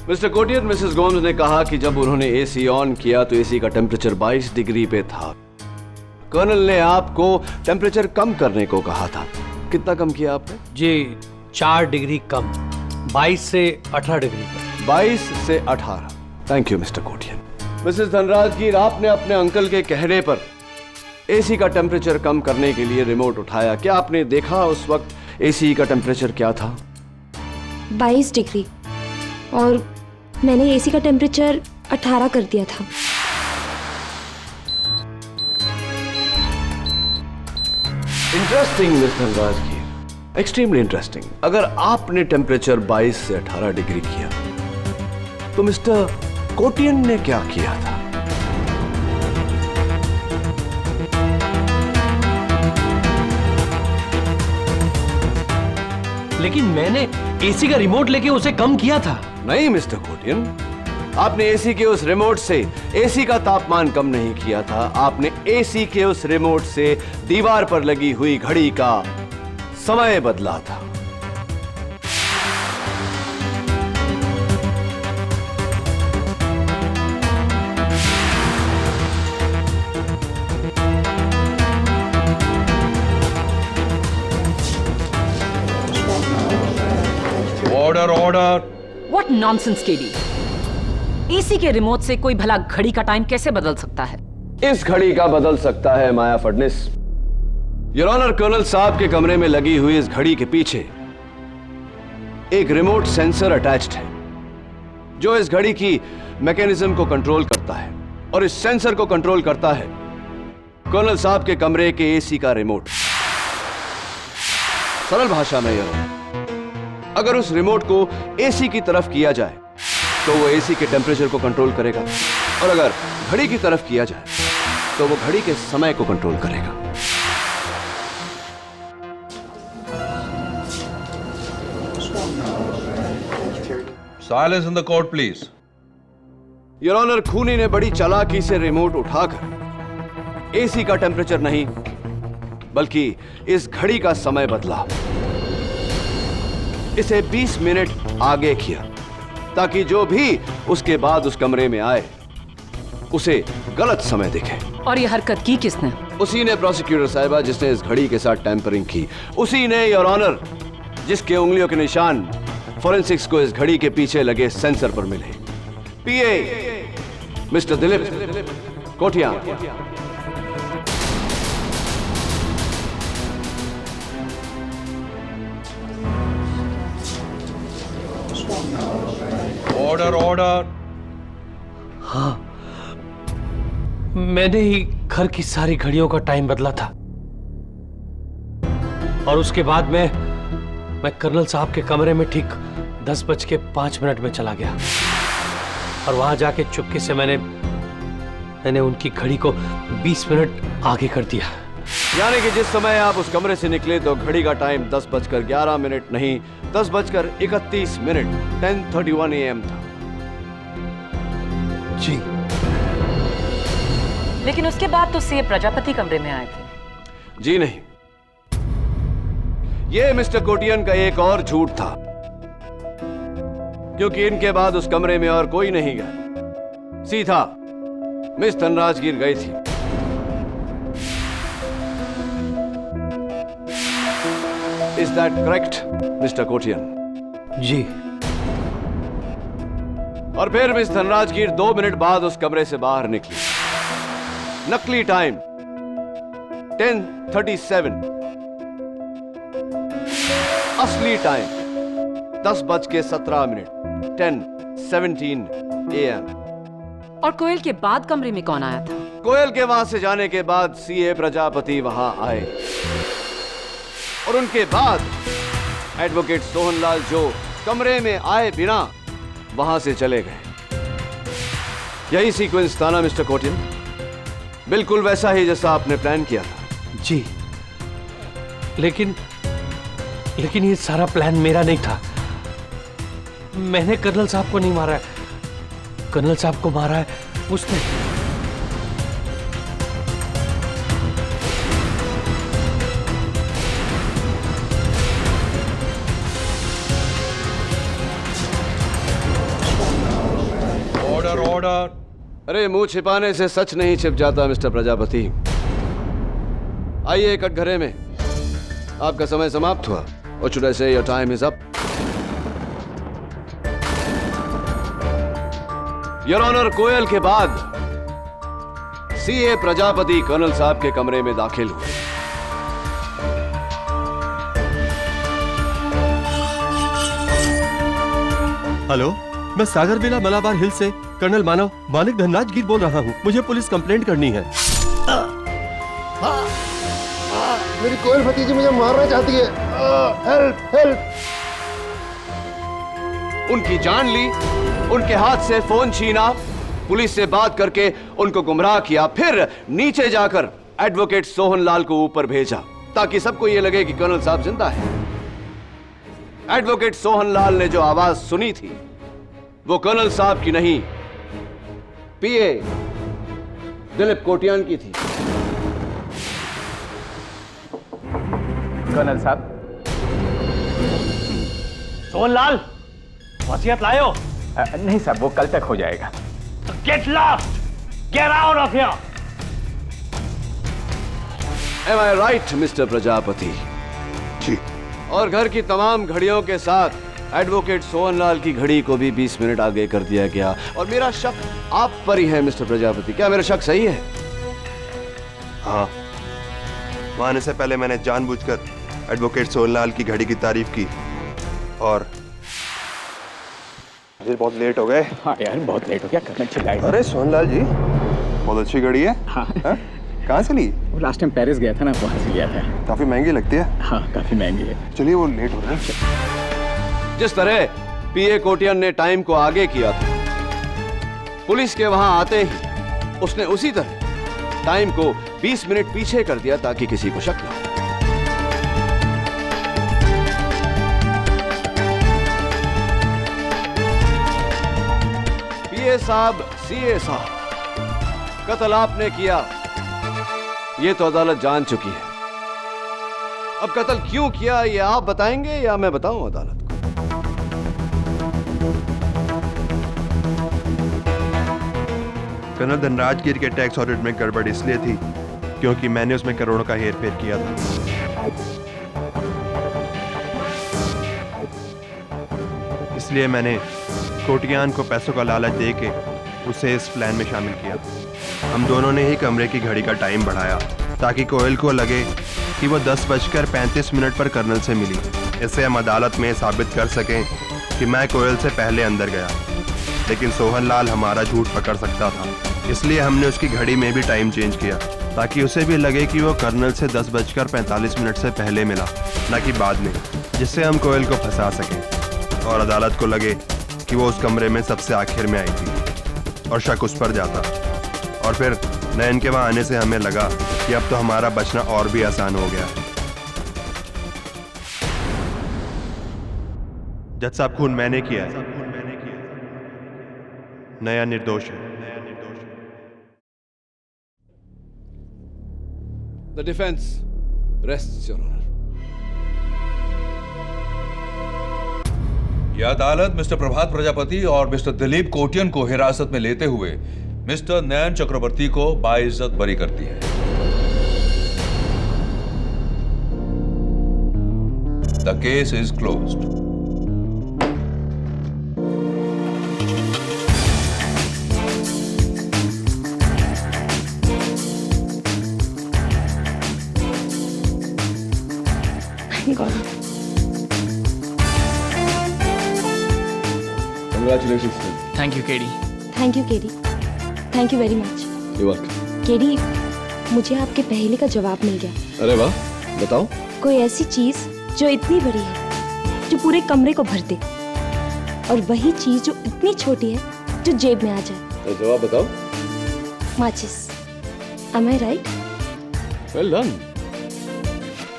mister Kotian. Mrs Gomes ने कहा कि जब उन्होंने एसी ऑन किया तो एसी का टेम्परेचर 22 डिग्री पे था। कर्नल ने आपको टेम्परेचर कम करने को कहा था। कितना कम किया आपने? जी, 4 डिग्री कम। 22 से 18 डिग्री पर। 22 से 18। Thank you mister Kotian. Mrs Dhanrajgir, आपने अपने अंकल के कहने पर एसी का टेम्परेचर कम करने के लिए रिमोट उठाया। क्या आपने देखा उस वक्त एसी का टेम्परेचर क्या था? 22 डिग्री, और मैंने एसी का टेम्परेचर 18 कर दिया था। Interesting miss Dhanrajgir, extremely interesting. अगर आपने टेम्परेचर 22 से 18 डिग्री किया तो मिस्टर कोटियन ने क्या किया था? लेकिन मैंने एसी का रिमोट लेके उसे कम किया था। नहीं मिस्टर कोटियन, आपने एसी के उस रिमोट से एसी का तापमान कम नहीं किया था। आपने एसी के उस रिमोट से दीवार पर लगी हुई घड़ी का समय बदला था। Order order. What nonsense KD. AC के रिमोट से कोई भला घड़ी का टाइम कैसे बदल सकता है? इस घड़ी का बदल सकता है माया फडनिस। योर ऑनर, कर्नल साहब के कमरे में लगी हुई इस घड़ी के पीछे एक रिमोट सेंसर अटैच्ड है जो इस घड़ी की मैकेनिज्म को कंट्रोल करता है, और इस सेंसर को कंट्रोल करता है कर्नल साहब के कमरे के एसी का रिमोट। सरल भाषा में योर ऑनर, अगर उस रिमोट को एसी की तरफ किया जाए तो वो एसी के टेम्परेचर को कंट्रोल करेगा, और अगर घड़ी की तरफ किया जाए तो वो घड़ी के समय को कंट्रोल करेगा। Silence in the court please. Your honour, खूनी ने बड़ी चालाकी से रिमोट उठाकर एसी का टेम्परेचर नहीं बल्कि इस घड़ी का समय बदला। इसे 20 मिनट आगे किया ताकि जो भी उसके बाद उस कमरे में आए उसे गलत समय दिखे। और ये हरकत की किसने? उसी ने प्रोसिक्यूटर साहिबा जिसने इस घड़ी के साथ टैंपरिंग की। उसी ने योर ऑनर जिसके उंगलियों के निशान फॉरेंसिक्स को इस घड़ी के पीछे लगे सेंसर पर मिले। PA Mr Dilip Kotia. Order order. हाँ, मैंने ही घर की सारी घड़ियों का टाइम बदला था, और उसके बाद मैं कर्नल साहब के कमरे में ठीक 10:05 में चला गया, और वहां जाके चुपके से मैंने उनकी घड़ी को 20 मिनट आगे कर दिया। यानी कि जिस समय आप उस कमरे से निकले तो घड़ी का टाइम 10:11 नहीं 10:31 10:31 AM था। जी। लेकिन उसके बाद तो सीए प्रजापति कमरे में आए थे। जी नहीं, यह मिस्टर कोटियन का एक और झूठ था, क्योंकि इनके बाद उस कमरे में और कोई नहीं गया, सीधा मिस धनराजगीर गई थी। Is that correct Mr Kotian? जी। और फिर मिस धनराजगीर 2 मिनट बाद उस कमरे से बाहर निकली। नकली टाइम 10:37, असली टाइम 10:17 10:17 AM। और कोयल के बाद कमरे में कौन आया था? कोयल के वहां से जाने के बाद सीए प्रजापति वहां आए, और उनके बाद एडवोकेट सोहनलाल जो कमरे में आए बिना वहां से चले गए। यही सीक्वेंस था ना मिस्टर कोटियन? बिल्कुल वैसा ही जैसा आपने प्लान किया था। जी, लेकिन ये सारा प्लान मेरा नहीं था। मैंने कर्नल साहब को नहीं मारा है, कर्नल साहब को मारा है उसने। Order order. अरे मुंह छिपाने से सच नहीं छिप जाता मिस्टर प्रजापति। आइए कटघरे में। आपका समय समाप्त हुआ। और should I say your time is up? Your honour, Koyal के बाद सीए प्रजापति कर्नल साहब के कमरे में दाखिल हुए। हेलो, मैं सागर विला मलाबार हिल से कर्नल मानिक धनराज गिर बोल रहा हूँ। मुझे पुलिस कंप्लेंट करनी है। मेरी कोयल भतीजी मुझे मारना चाहती है। Help help. उनकी जान ली, उनके हाथ से फोन छीना, पुलिस से बात करके उनको गुमराह किया, फिर नीचे जाकर एडवोकेट सोहन लाल को ऊपर भेजा ताकि सबको यह लगे कि कर्नल साहब जिंदा है। एडवोकेट सोहन लाल ने जो आवाज सुनी थी वो कर्नल साहब की नहीं, पीए दिलीप कोटियान की थी। कर्नल साहब। सोहन लाल, वसीयत लायो? नहीं साहब, वो कल तक हो जाएगा। Get lost! Get out of here! Am I right, Mr Prajapati? जी। और घर की तमाम घड़ियों के साथ एडवोकेट सोहनलाल की घड़ी को भी 20 मिनट आगे कर दिया गया। और मेरा शक आप पर ही है मिस्टर प्रजापति। क्या मेरा शक सही है? हाँ, वहां आने से पहले मैंने जानबूझकर एडवोकेट सोहनलाल की घड़ी की तारीफ की और बहुत लेट हो गए। हाँ यार, बहुत लेट हो गया। करना चिल्लाएगा। अरे सोहनलाल जी, बहुत अच्छी घड़ी है। हाँ। कहाँ से ली? वो लास्ट टाइम पेरिस गया था ना, वहाँ से लिया था। काफी महंगी लगती है। हाँ, काफी महंगी है। चलिए, वो लेट हो रहा है। जिस तरह पीए कोटियन ने टाइम को आगे किया था, पुलिस के वहां आते ही उसने उसी तरह टाइम को 20 मिनट पीछे कर दिया ताकि किसी को शक न हो। साहब, सीए साहब, कत्ल आपने किया, ये तो अदालत जान चुकी है। अब कत्ल क्यों किया ये आप बताएंगे या मैं बताऊं अदालत को? कर्नल धनराज गिर के टैक्स ऑडिट में गड़बड़ इसलिए थी क्योंकि मैंने उसमें करोड़ों का हेरफेर किया था। इसलिए मैंने कोटियान को पैसों का लालच देके उसे इस प्लान में शामिल किया। हम दोनों ने ही कमरे की घड़ी का टाइम बढ़ाया ताकि कोयल को लगे कि वो 10:35 पर कर्नल से मिली। इससे हम अदालत में साबित कर सकें कि मैं कोयल से पहले अंदर गया, लेकिन सोहन लाल हमारा झूठ पकड़ सकता था। इसलिए हमने उसकी घड़ी में भी टाइम चेंज किया ताकि उसे भी लगे कि वो कर्नल से 10:45 से पहले मिला, न कि बाद में, जिससे हम कोयल को फंसा सकें और अदालत को लगे कि वो उस कमरे में सबसे आखिर में आई थी और शक उस पर जाता। और फिर नयन के वहां आने से हमें लगा कि अब तो हमारा बचना और भी आसान हो गया। जज साहब, खून मैंने किया है, नया निर्दोष है। The defense rests, Your Honor. यह अदालत मिस्टर प्रभात प्रजापति और मिस्टर दिलीप कोटियन को हिरासत में लेते हुए मिस्टर नयन चक्रवर्ती को बाइज्जत बरी करती है। The case is closed. Congratulations. Thank you, KD. Thank you KD, thank you very much. You're welcome. KD, मुझे आपके पहले का जवाब मिल गया। अरे वाह, बताओ। कोई ऐसी चीज जो इतनी बड़ी है, जो पूरे कमरे को भर दे, और वही चीज जो इतनी छोटी है जो जेब में आ जाए। तो जवाब बताओ। माचिस। Am I right? Well done.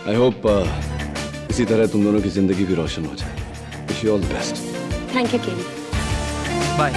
I hope इसी तरह तुम दोनों की जिंदगी भी रोशन हो जाए। Wish you all the best. Thank you KD. Bye.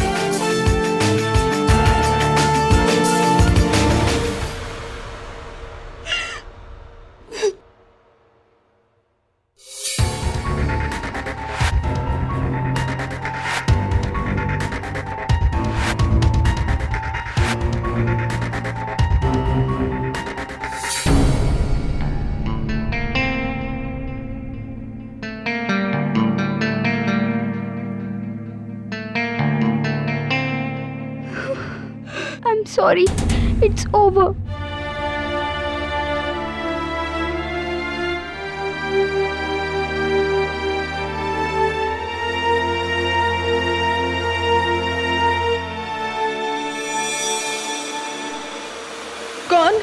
I'm sorry. It's over. कौन?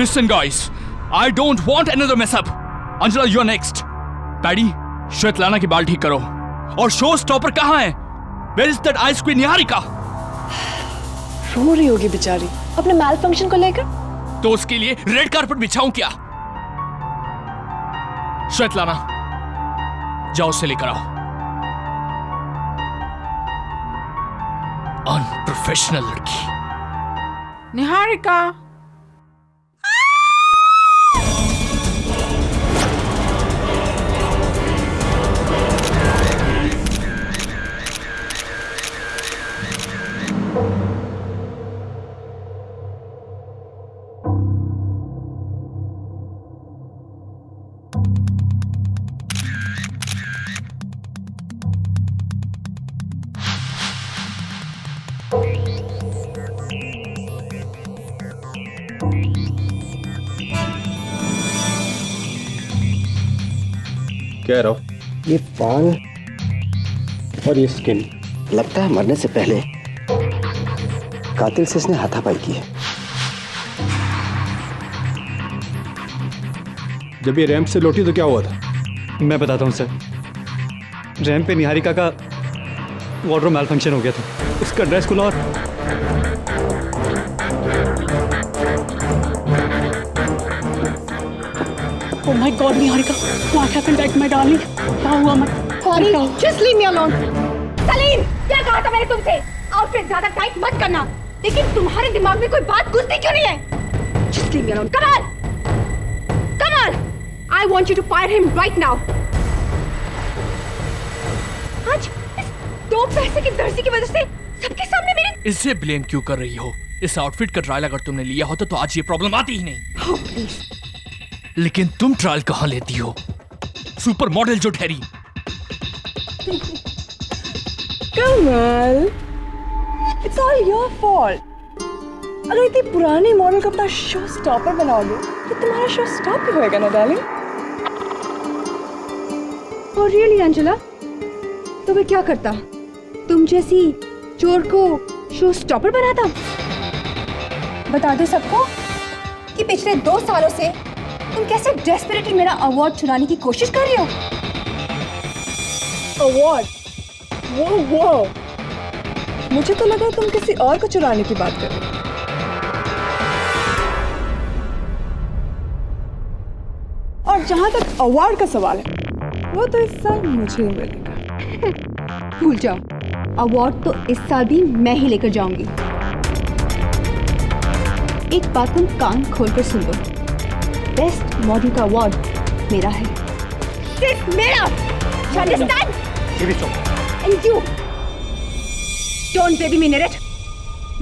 Listen, guys. I don't want another mess up. Angela, you're next. Paddy, Svetlana की बाल ठीक करो. और शो स्टॉपर कहाँ है? Where is that ice queen Niharika? रो रही होगी बेचारी अपने मैल फंक्शन को लेकर. तो उसके लिए रेड कारपेट बिछाऊं क्या? श्वेतलाना, जाओ उसे लेकर आओ. अनप्रोफेशनल लड़की. निहारिका. क्या रहो? ये बाल और ये स्किन लगता है मरने से पहले कातिल से इसने हाथापाई की है. जब ये रैंप से लौटी तो क्या हुआ था? मैं बताता हूँ सर. रैंप पे निहारिका का वार्डरोब मैल फंक्शन हो गया था. उसका ड्रेस खुला और Oh my God, Niharika, what happened at my darling? क्या हुआ मत? Sorry, just leave me alone. Salim, क्या कहा था मैंने तुमसे? आउटफिट ज्यादा टाइट मत करना. लेकिन तुम्हारे दिमाग में कोई बात घुसती क्यों नहीं है? Just leave me alone. Come on, come on. I want you to fire him right now. आज इस दो पैसे की दर्जी की वजह से सबके सामने मेरे. इसे ब्लेम क्यों कर रही हो? इस आउटफिट का ट्रायल अगर तुमने लिया होता तो आज ये प्रॉब्लम आती ही नहीं. Oh, please. लेकिन तुम ट्रायल कहां लेती हो? सुपर मॉडल जो ठहरी. कमल, it's all your fault. अगर इतनी पुरानी मॉडल को अपना शो स्टॉपर बनाओगे तो तुम्हारा शो स्टॉप भी होएगा ना डार्लिंग. और रियली अंजला, तो मैं क्या करता? तुम जैसी चोर को शो स्टॉपर बनाता? बता दो सबको कि पिछले 2 सालों से तुम कैसे डेस्परेटली मेरा अवार्ड चुराने की कोशिश कर रही हो. अवार्ड? वो मुझे तो लगा तुम किसी और को चुराने की बात कर रही हो. और जहां तक अवार्ड का सवाल है, वो तो इस साल मुझे ही मिलेगा. भूल जाओ, अवार्ड तो इस साल भी मैं ही लेकर जाऊंगी. एक बात तुम कान खोलकर सुन लो, बेस्ट मॉडल का अवार्ड मेरा है. सिर्फ मेरा. You understand? And you don't baby me, Neret.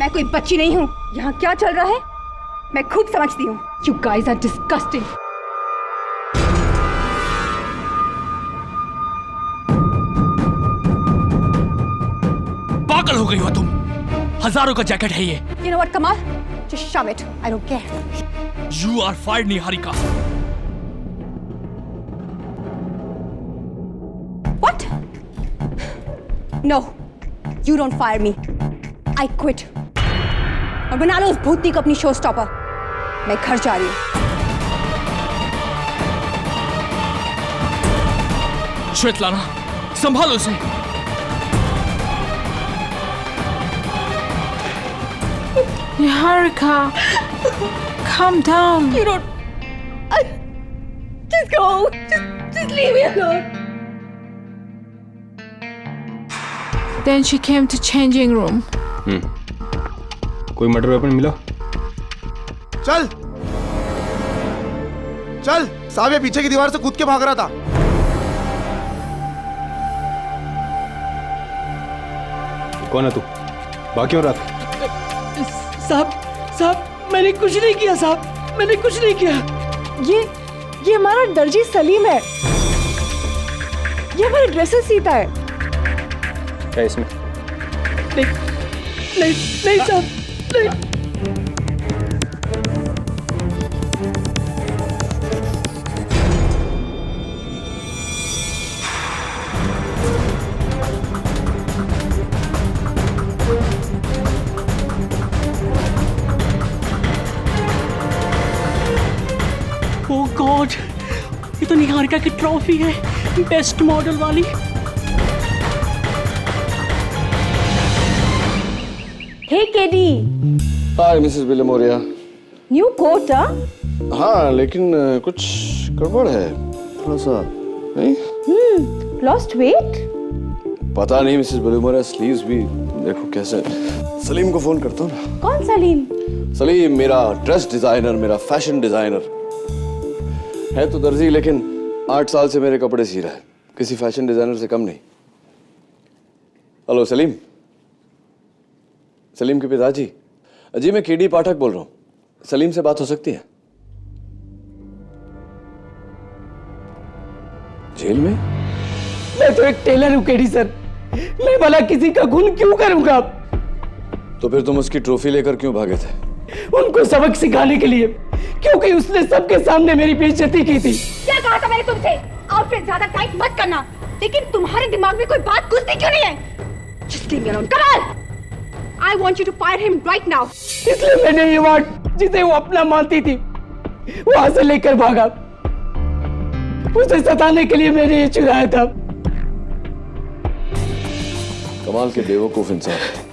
मैं कोई बच्ची नहीं हूँ. यहाँ क्या चल रहा है मैं खूब समझती हूँ. You guys are disgusting. पागल हो गई हो तुम. हजारों का जैकेट है ये. You know what, Kamal? Just shove it. I don't care. You are fired, Niharika. What? No, you don't fire me. I quit. और बना लो उस भूतनी को अपनी शो स्टॉपर. मैं घर जा रही हूँ. श्वेतलाना, संभालो उसे. Niharika, calm down. You don't. Just go. Just leave me alone. Then she came to changing room. कोई मर्डर वेपन मिला? चल चल, साहब ये पीछे की दीवार से कूद के भाग रहा था। कौन है तू? भाग क्यों रहा था? साहब मैंने कुछ नहीं किया साहब, मैंने कुछ नहीं किया। ये हमारा दर्जी सलीम है, ये हमारे ड्रेसेस सीता है। क्या इसमें? नहीं साहब, नहीं। ओह गॉड, ये तो निहारिका की ट्रॉफी है, बेस्ट मॉडल वाली। Hey KD, hi Mrs Villemoria. New coat? हाँ, लेकिन कुछ गड़बड़ है थोड़ा सा, नहीं? Lost weight? पता नहीं मिसेस विलेमोरिया, स्लीव्स भी देखो कैसे। सलीम को फोन करता हूँ ना। कौन सलीम? सलीम मेरा ड्रेस डिजाइनर, मेरा फैशन डिजाइनर है तो दर्जी, लेकिन 8 साल से मेरे कपड़े सी रहा है, किसी फैशन डिजाइनर से कम नहीं। हेलो सलीम। सलीम के पिताजी? जी मैं केडी पाठक बोल रहा हूँ, सलीम से बात हो सकती है? जेल में? मैं तो एक टेलर हूँ केडी सर, मैं भला किसी का खून क्यों करूंगा? तो फिर तुम उसकी ट्रॉफी लेकर क्यों भागे थे? उनको सबक सिखाने के लिए, क्योंकि उसने सबके सामने मेरी बेइज्जती की थी। क्या कहा था मैंने तुमसे? आउटफिट ज्यादा टाइट मत करना, लेकिन तुम्हारे दिमाग में कोई बात घुसती क्यों नहीं है? Just leave me alone. Come on! I want you to fire him right now. इसलिए मैंने ये वार्ड जिसे वो अपना मानती थी वहां से लेकर भागा। उसे सताने के लिए मैंने ये चुराया था। कमाल के बेवकूफ इंसान।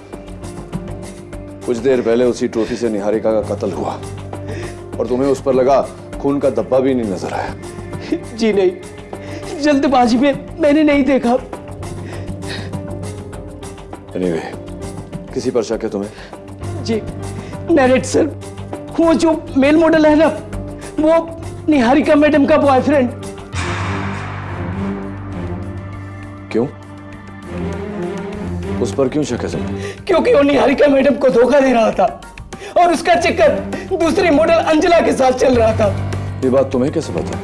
कुछ देर पहले उसी ट्रॉफी से निहारिका का कत्ल हुआ और तुम्हें उस पर लगा खून का धब्बा भी नहीं नजर आया। जी नहीं, जल्दबाजी में मैंने नहीं देखा। Anyway, किसी पर शक है तुम्हें? जी नरेट सर, वो जो मेल मॉडल है ना, वो निहारिका मैडम का बॉयफ्रेंड। क्यों? उस पर क्यों शक है तुम्हें? क्योंकि वो निहारिका मैडम को धोखा दे रहा था और उसका चक्कर दूसरी मॉडल अंजला के साथ चल रहा था। ये बात तुम्हें कैसे पता?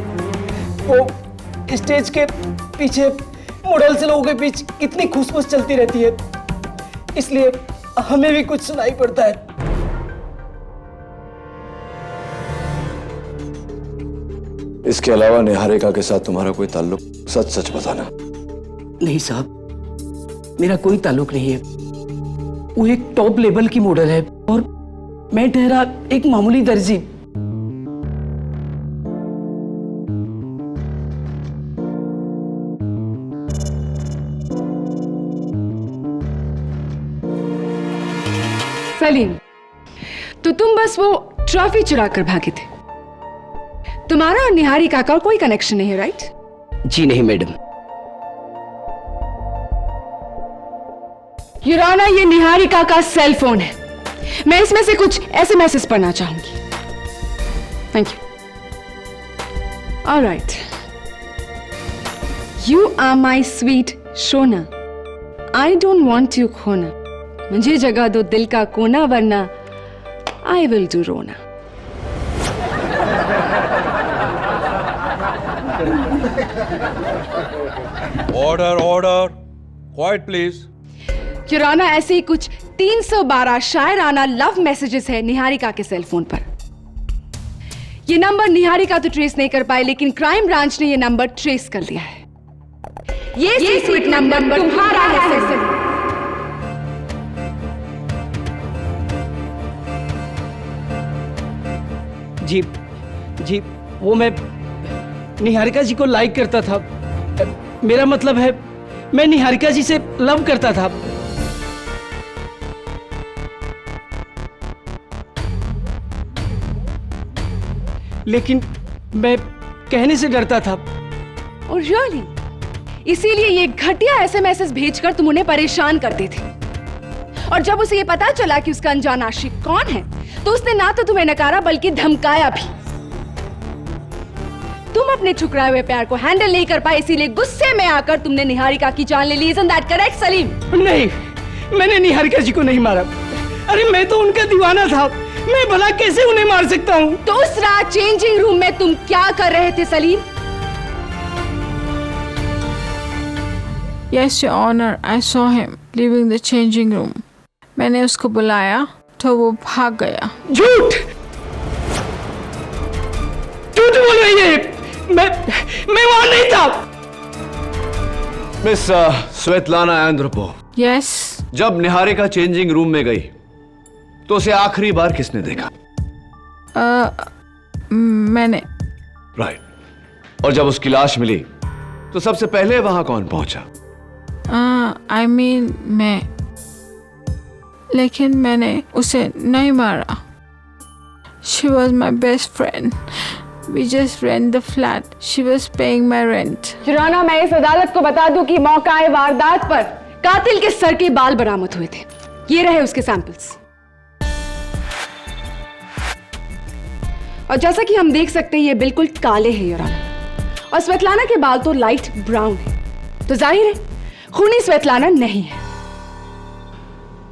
वो स्टेज के पीछे मॉडल से लोगों के बीच कितनी खुशबूस चलती रहती है, इसलिए हमें भी कुछ सुनाई पड़ता है। इसके अलावा निहारिका के साथ तुम्हारा कोई ताल्लुक? सच सच बताना। नहीं साहब, मेरा कोई ताल्लुक नहीं है। वो एक टॉप लेवल की मॉडल है और मैं ठहरा एक मामूली दर्जी। सलीम, तो तुम बस वो ट्रॉफी चुरा कर भागे थे। तुम्हारा और निहारिका का कोई कनेक्शन नहीं है, राइट? जी नहीं मैडम। योर ऑनर, ये निहारिका का सेल फोन है, मैं इसमें से कुछ एसएमएस पढ़ना चाहूंगी। Thank you. Alright. You are my sweet shona, I don't want you खोना, मुझे जगह दो दिल का कोना वरना आई विल डू रोना। Order order, quiet please. Your honour, ऐसे ही कुछ 312 शायराना लव मैसेजेस है निहारिका के सेल फोन पर। ये नंबर निहारिका तो ट्रेस नहीं कर पाए, लेकिन क्राइम ब्रांच ने ये नंबर ट्रेस कर लिया है। ये सीक्रेट नंबर तुम्हारा है सर। जी जी, वो मैं निहारिका जी को लाइक करता था। मेरा मतलब है मैं निहारिका जी से लव करता था। लेकिन मैं कहने से डरता था। और रियली, इसीलिए ये घटिया एसएमएस भेजकर तुम उन्हें परेशान करते थे। और जब उसे ये पता चला कि उसका अनजान आशिक कौन है, तो उसने ना तो तुम्हें नकारा बल्कि धमकाया भी। तुम अपने ठुकराए हुए प्यार को हैंडल नहीं कर पाए, इसीलिए गुस्से में आकर तुमने निहारिका की जान ले ली। Isn't that correct, Salim? नहीं, मैंने निहारिका जी को नहीं मारा। अरे मैं तो उनका दीवाना था, मैं भला कैसे उन्हें मार सकता हूँ? तो उस रात चेंजिंग रूम में तुम क्या कर रहे थे Salim? Yes, Your Honor, I saw him leaving the changing room. मैंने उसको बुलाया तो वो भाग गया। झूठ! झूठ बोल रही है। मैं वहां नहीं था। Miss Svetlana Andropov. Yes. जब निहारिका चेंजिंग रूम में गई तो उसे आखिरी बार किसने देखा? मैंने। राइट। और जब उसकी लाश मिली तो सबसे पहले वहां कौन पहुंचा? I mean, मैं। लेकिन मैंने उसे नहीं मारा। She was my best friend. We just rent the flat. She was paying my rent. जुराना, मैं इस अदालत को बता दूं कि मौका वारदात पर कातिल के सर के बाल बरामद हुए थे। ये रहे उसके सैंपल्स। और जैसा कि हम देख सकते हैं ये बिल्कुल काले हैं युराना, और स्वेतलाना के बाल तो लाइट ब्राउन है, तो जाहिर है खूनी स्वेतलाना नहीं है।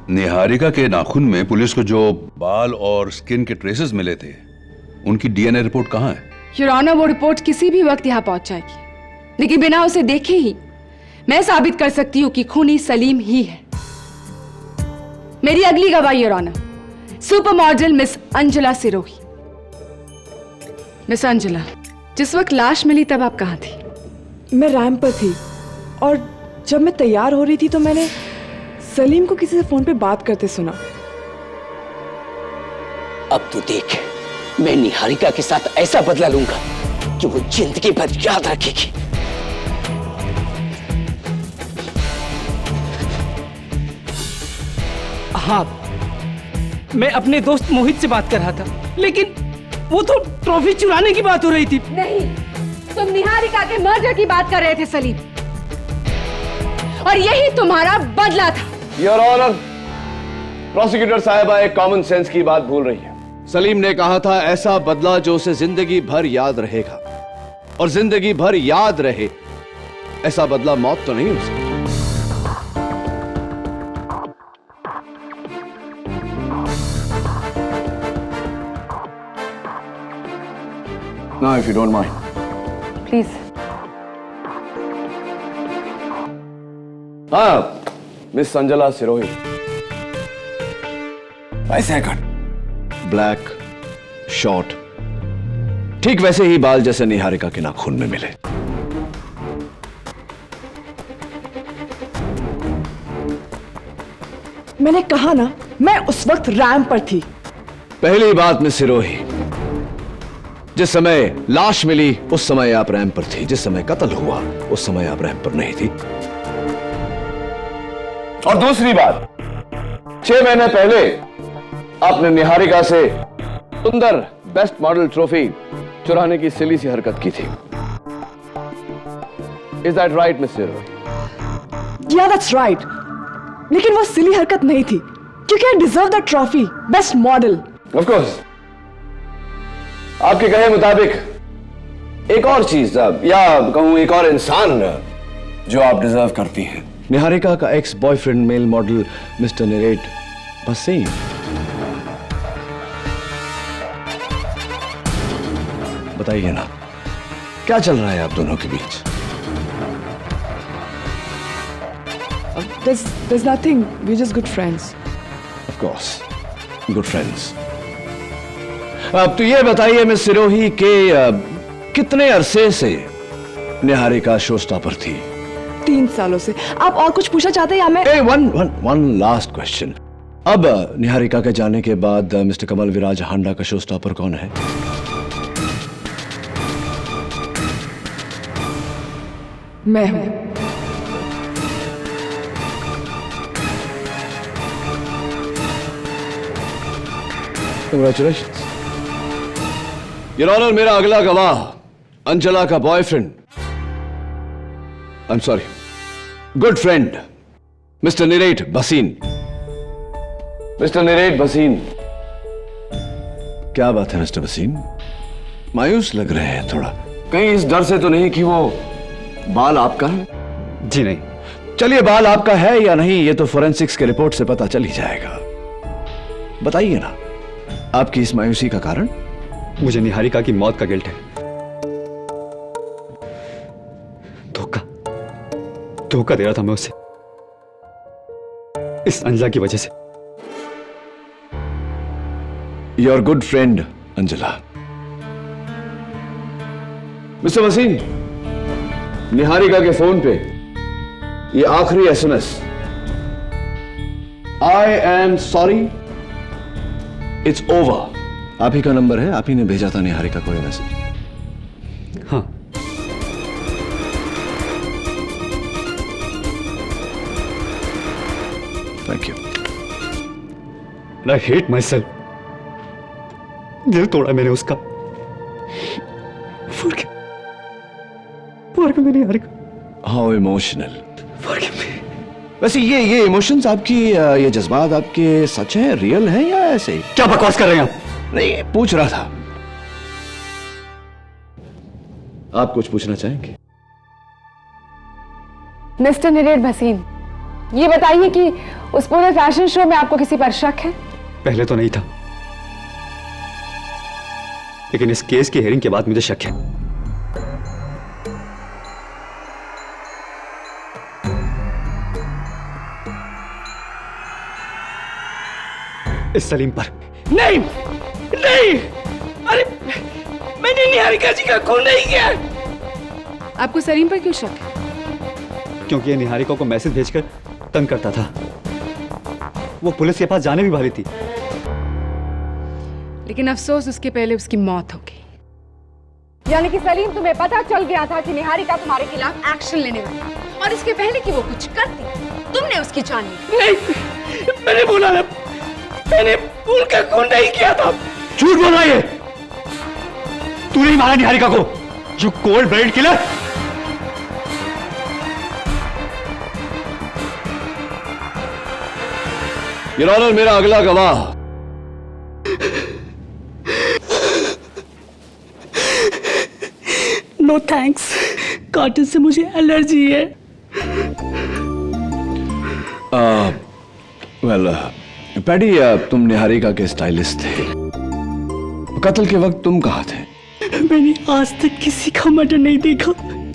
निहारिका के नाखून में पुलिस को जो बाल और स्किन के ट्रेसेस मिले थे, उनकी डीएनए रिपोर्ट कहाँ है? युराना, वो रिपोर्ट किसी भी वक्त यहाँ पहुंच जाएगी, लेकिन बिना उसे देखे ही मैं साबित कर सकती हूँ कि खूनी सलीम ही है। मेरी अगली गवाह युराना, super model miss Anjula Sirohi. Miss Anjula, जिस वक्त लाश मिली तब आप कहाँ थी? मैं रैंप पर थी, और जब मैं तैयार हो रही थी तो मैंने सलीम को किसी से फोन पे बात करते सुना। अब तू देख, मैं निहारिका के साथ ऐसा बदला लूंगा जो वो जिंदगी भर याद रखेगी। हाँ, मैं अपने दोस्त मोहित से बात कर रहा था, लेकिन वो तो ट्रॉफी चुराने की बात हो रही थी। नहीं, तुम निहारिका के मर्डर की बात कर रहे थे सलीम, और यही तुम्हारा बदला था। योर ऑनर, प्रोसिक्यूटर साहिबा एक कॉमन सेंस की बात भूल रही है। सलीम ने कहा था ऐसा बदला जो उसे जिंदगी भर याद रहेगा, और जिंदगी भर याद रहे ऐसा बदला मौत तो नहीं हो सकती। Now, if you don't mind. Please. हाँ, मिस अंजुला सिरोही। ऐसे कट, ब्लैक, शॉर्ट, ठीक वैसे ही बाल जैसे निहारिका के नाखून में मिले। मैंने कहा ना, मैं उस वक्त रैंप पर थी। पहली बात मिस सिरोही, जिस समय लाश मिली उस समय आप रैंप पर थी, जिस समय कत्ल हुआ उस समय आप रैंप पर नहीं थी। और दूसरी बात, 6 महीने पहले आपने निहारिका से सुंदर बेस्ट मॉडल ट्रॉफी चुराने की सिली सी हरकत की थी। Is that right miss Sirohi? Yeah, that's right. लेकिन वो सिली हरकत नहीं थी, क्योंकि I deserve that trophy, best model. Of course. आपके कहे मुताबिक एक और चीज या कहूं एक और इंसान जो आप डिजर्व करती हैं, निहारिका का ex boyfriend male model Mr Nirat Bhasin. बताइए ना, क्या चल रहा है आप दोनों के बीच? There's nothing. We're just good friends. Of course, good friends. अब तो ये बताइए मिस सिरोही के कितने अरसे से निहारिका शो स्टॉपर थी? 3 सालों से। आप और कुछ पूछना चाहते हैं या मैं? One last question. अब निहारिका के जाने के बाद मिस्टर कमल विराज हांडा का शो स्टॉपर कौन है? मैं हूं। Congratulations. Your Honor, मेरा अगला गवाह अंजला का boyfriend, I'm sorry, good friend Mr Nirat Bhasin. Mr Nirat Bhasin, क्या बात है मिस्टर भसीन? मायूस लग रहे हैं थोड़ा, कहीं इस डर से तो नहीं कि वो बाल आपका है? जी नहीं। चलिए, बाल आपका है या नहीं ये तो फोरेंसिक्स के रिपोर्ट से पता चल ही जाएगा। बताइए ना, आपकी इस मायूसी का कारण? मुझे निहारिका की मौत का गिल्ट है। धोखा दे रहा था मैं उसे, इस अंजला की वजह से। Your good friend Anjala. Mr Wasim, Niharika के फोन पे ये आखिरी SMS, I am sorry, it's over, आप ही का नंबर है, आप ही ने भेजा था निहारिका को ये मैसेज। हाँ। Thank you. I hate myself. दिल तोड़ा मैंने उसका। Forgive me Niharika. How emotional. वैसे ये इमोशंस आपकी, ये जज्बात आपके सच हैं, रियल हैं या ऐसे ही? क्या बकवास कर रहे हैं आप? नहीं, पूछ रहा था। आप कुछ पूछना चाहेंगे? मिस्टर निरेट भसीन, ये बताइए कि उस पूरे फैशन शो में आपको किसी पर शक है? पहले तो नहीं था, लेकिन इस केस की हेयरिंग के बाद मुझे शक है। इस सलीम पर। नहीं नहीं, अरे मैंने निहारिका जी का खून नहीं किया। आपको सलीम पर क्यों शक है? क्योंकि ये निहारिका को मैसेज भेजकर तंग करता था। वो पुलिस के पास जाने भी वाली थी। लेकिन अफसोस उसके पहले उसकी मौत हो गई। यानी कि सलीम, तुम्हें पता चल गया था कि निहारिका तुम्हारे खिलाफ एक्शन लेने वाली है, और इसके पहले कि वो कुछ करती तुमने उसकी जान ली। नहीं, मैंने बोला ना, मैंने उनका खून नहीं किया था। झूठ बोल रहा है। तू नहीं मारा निहारिका को, जो cold blooded killer. Your honour, मेरा अगला गवाह। नो थैंक्स, कॉटन से मुझे एलर्जी है। पैडी, तुम निहारिका के स्टाइलिस्ट थे। कत्ल के वक्त तुम कहाँ थे? मैंने आज तक किसी का मर्डर नहीं देखा।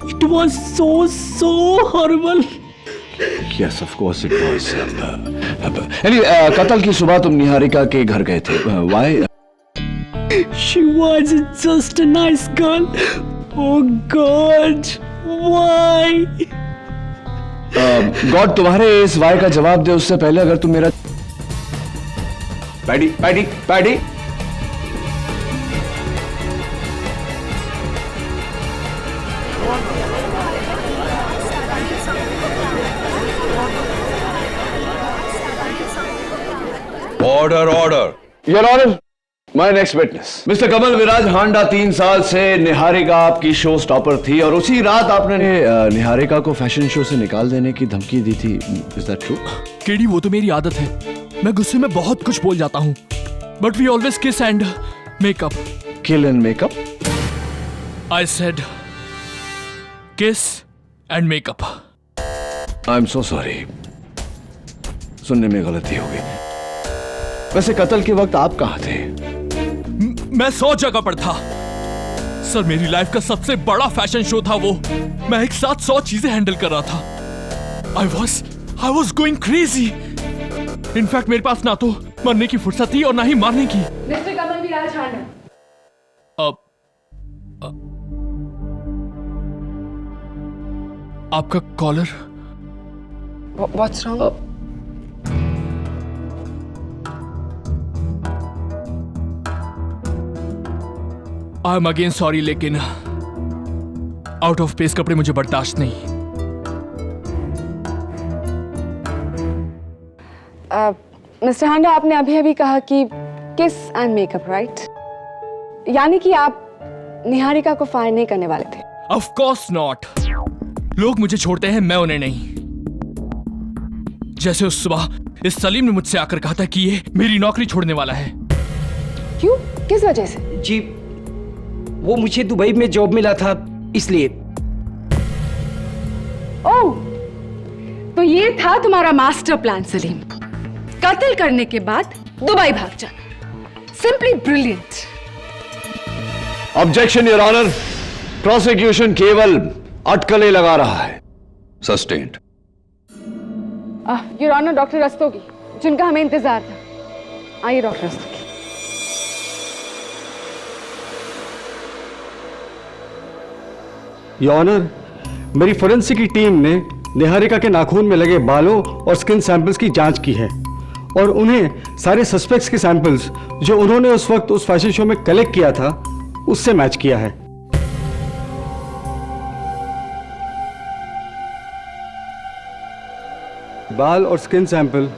It was so horrible. Yes, of course it was. Anyway, कत्ल की सुबह तुम निहारिका के घर गए थे। Why? She was just a nice girl. Oh God, why? God तुम्हारे इस वाई का जवाब दे उससे पहले अगर तुम मेरा पैडी order. Your honour, my next witness Mr Kamal Viraj Handa. 3 साल से निहारिका आपकी शो स्टॉपर थी और उसी रात आपने निहारिका को फैशन शो से निकाल देने की धमकी दी थी। Is that true? केडी, वो तो मेरी आदत है, मैं गुस्से में बहुत कुछ बोल जाता हूँ, but we always kiss and make up. Kill and make up? I said kiss and make up. I am so sorry, सुनने में गलती हो गई। वैसे कत्ल के वक्त आप कहाँ थे? मैं 100 जगह पर था सर। मेरी लाइफ का सबसे बड़ा फैशन शो था वो। मैं एक साथ 100 चीजें हैंडल कर रहा था। I was going crazy. In fact मेरे पास ना तो मरने की फुर्सत थी और ना ही मारने की। मिस्टर कमल विराज हांडा, आपका collar. What's wrong? I am again sorry, लेकिन आउट ऑफ प्लेस कपड़े मुझे बर्दाश्त नहीं। मिस्टर हांडा, आपने अभी कहा कि किस एंड मेकअप, राइट? यानी कि आप निहारिका को फायर नहीं करने वाले थे? Of course not. लोग मुझे छोड़ते हैं, मैं उन्हें नहीं। जैसे उस सुबह इस सलीम ने मुझसे आकर कहा था कि ये मेरी नौकरी छोड़ने वाला है। क्यों? किस वजह से? जी, वो मुझे दुबई में जॉब मिला था इसलिए। ओह, तो ये था तुम्हारा मास्टर प्लान सलीम, कत्ल करने के बाद दुबई भाग जाना। Simply brilliant. Objection your honour, prosecution केवल अटकलें लगा रहा है। Sustained. Your honour, doctor Rastogi, जिनका हमें इंतजार था। आइए डॉक्टर रस्तोगी। योर ऑनर, मेरी फोरेंसिक की टीम ने निहारिका के नाखून में लगे बालों और स्किन सैंपल्स की जांच की है और उन्हें सारे सस्पेक्ट्स के सैंपल्स जो उन्होंने उस वक्त उस फैशन शो में कलेक्ट किया था उससे मैच किया है। बाल और स्किन सैंपल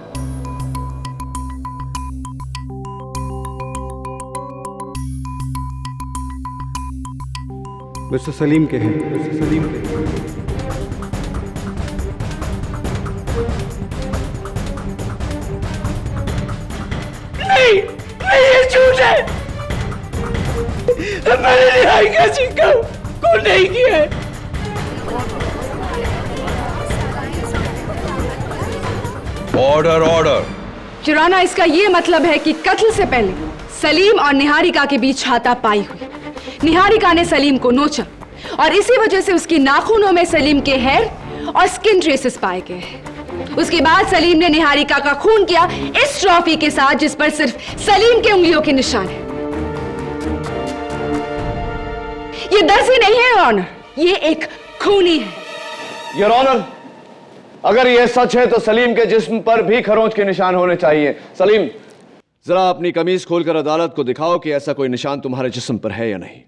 मिस्टर सलीम के हैं। मिस्टर सलीम के हैं। नहीं, नहीं, ये झूठ है। मैंने निहारिका सिंह को नहीं किया है। Order, order. चुराना, इसका ये मतलब है कि कत्ल से पहले सलीम और निहारिका के बीच हाथापाई हुई। निहारिका ने सलीम को नोचा और इसी वजह से उसकी नाखूनों में सलीम के हेयर और स्किन ट्रेसेस पाए गए हैं। उसके बाद सलीम ने निहारिका का खून किया इस ट्रॉफी के साथ जिस पर सिर्फ सलीम के उंगलियों के निशान है। ये दर्जी नहीं है योर ऑनर, ये एक खूनी है। योर ऑनर, अगर यह सच है तो सलीम के जिस्म पर भी खरोंच के निशान होने चाहिए। सलीम, जरा अपनी कमीज खोलकर अदालत को दिखाओ कि ऐसा कोई निशान तुम्हारे जिस्म पर है या नहीं।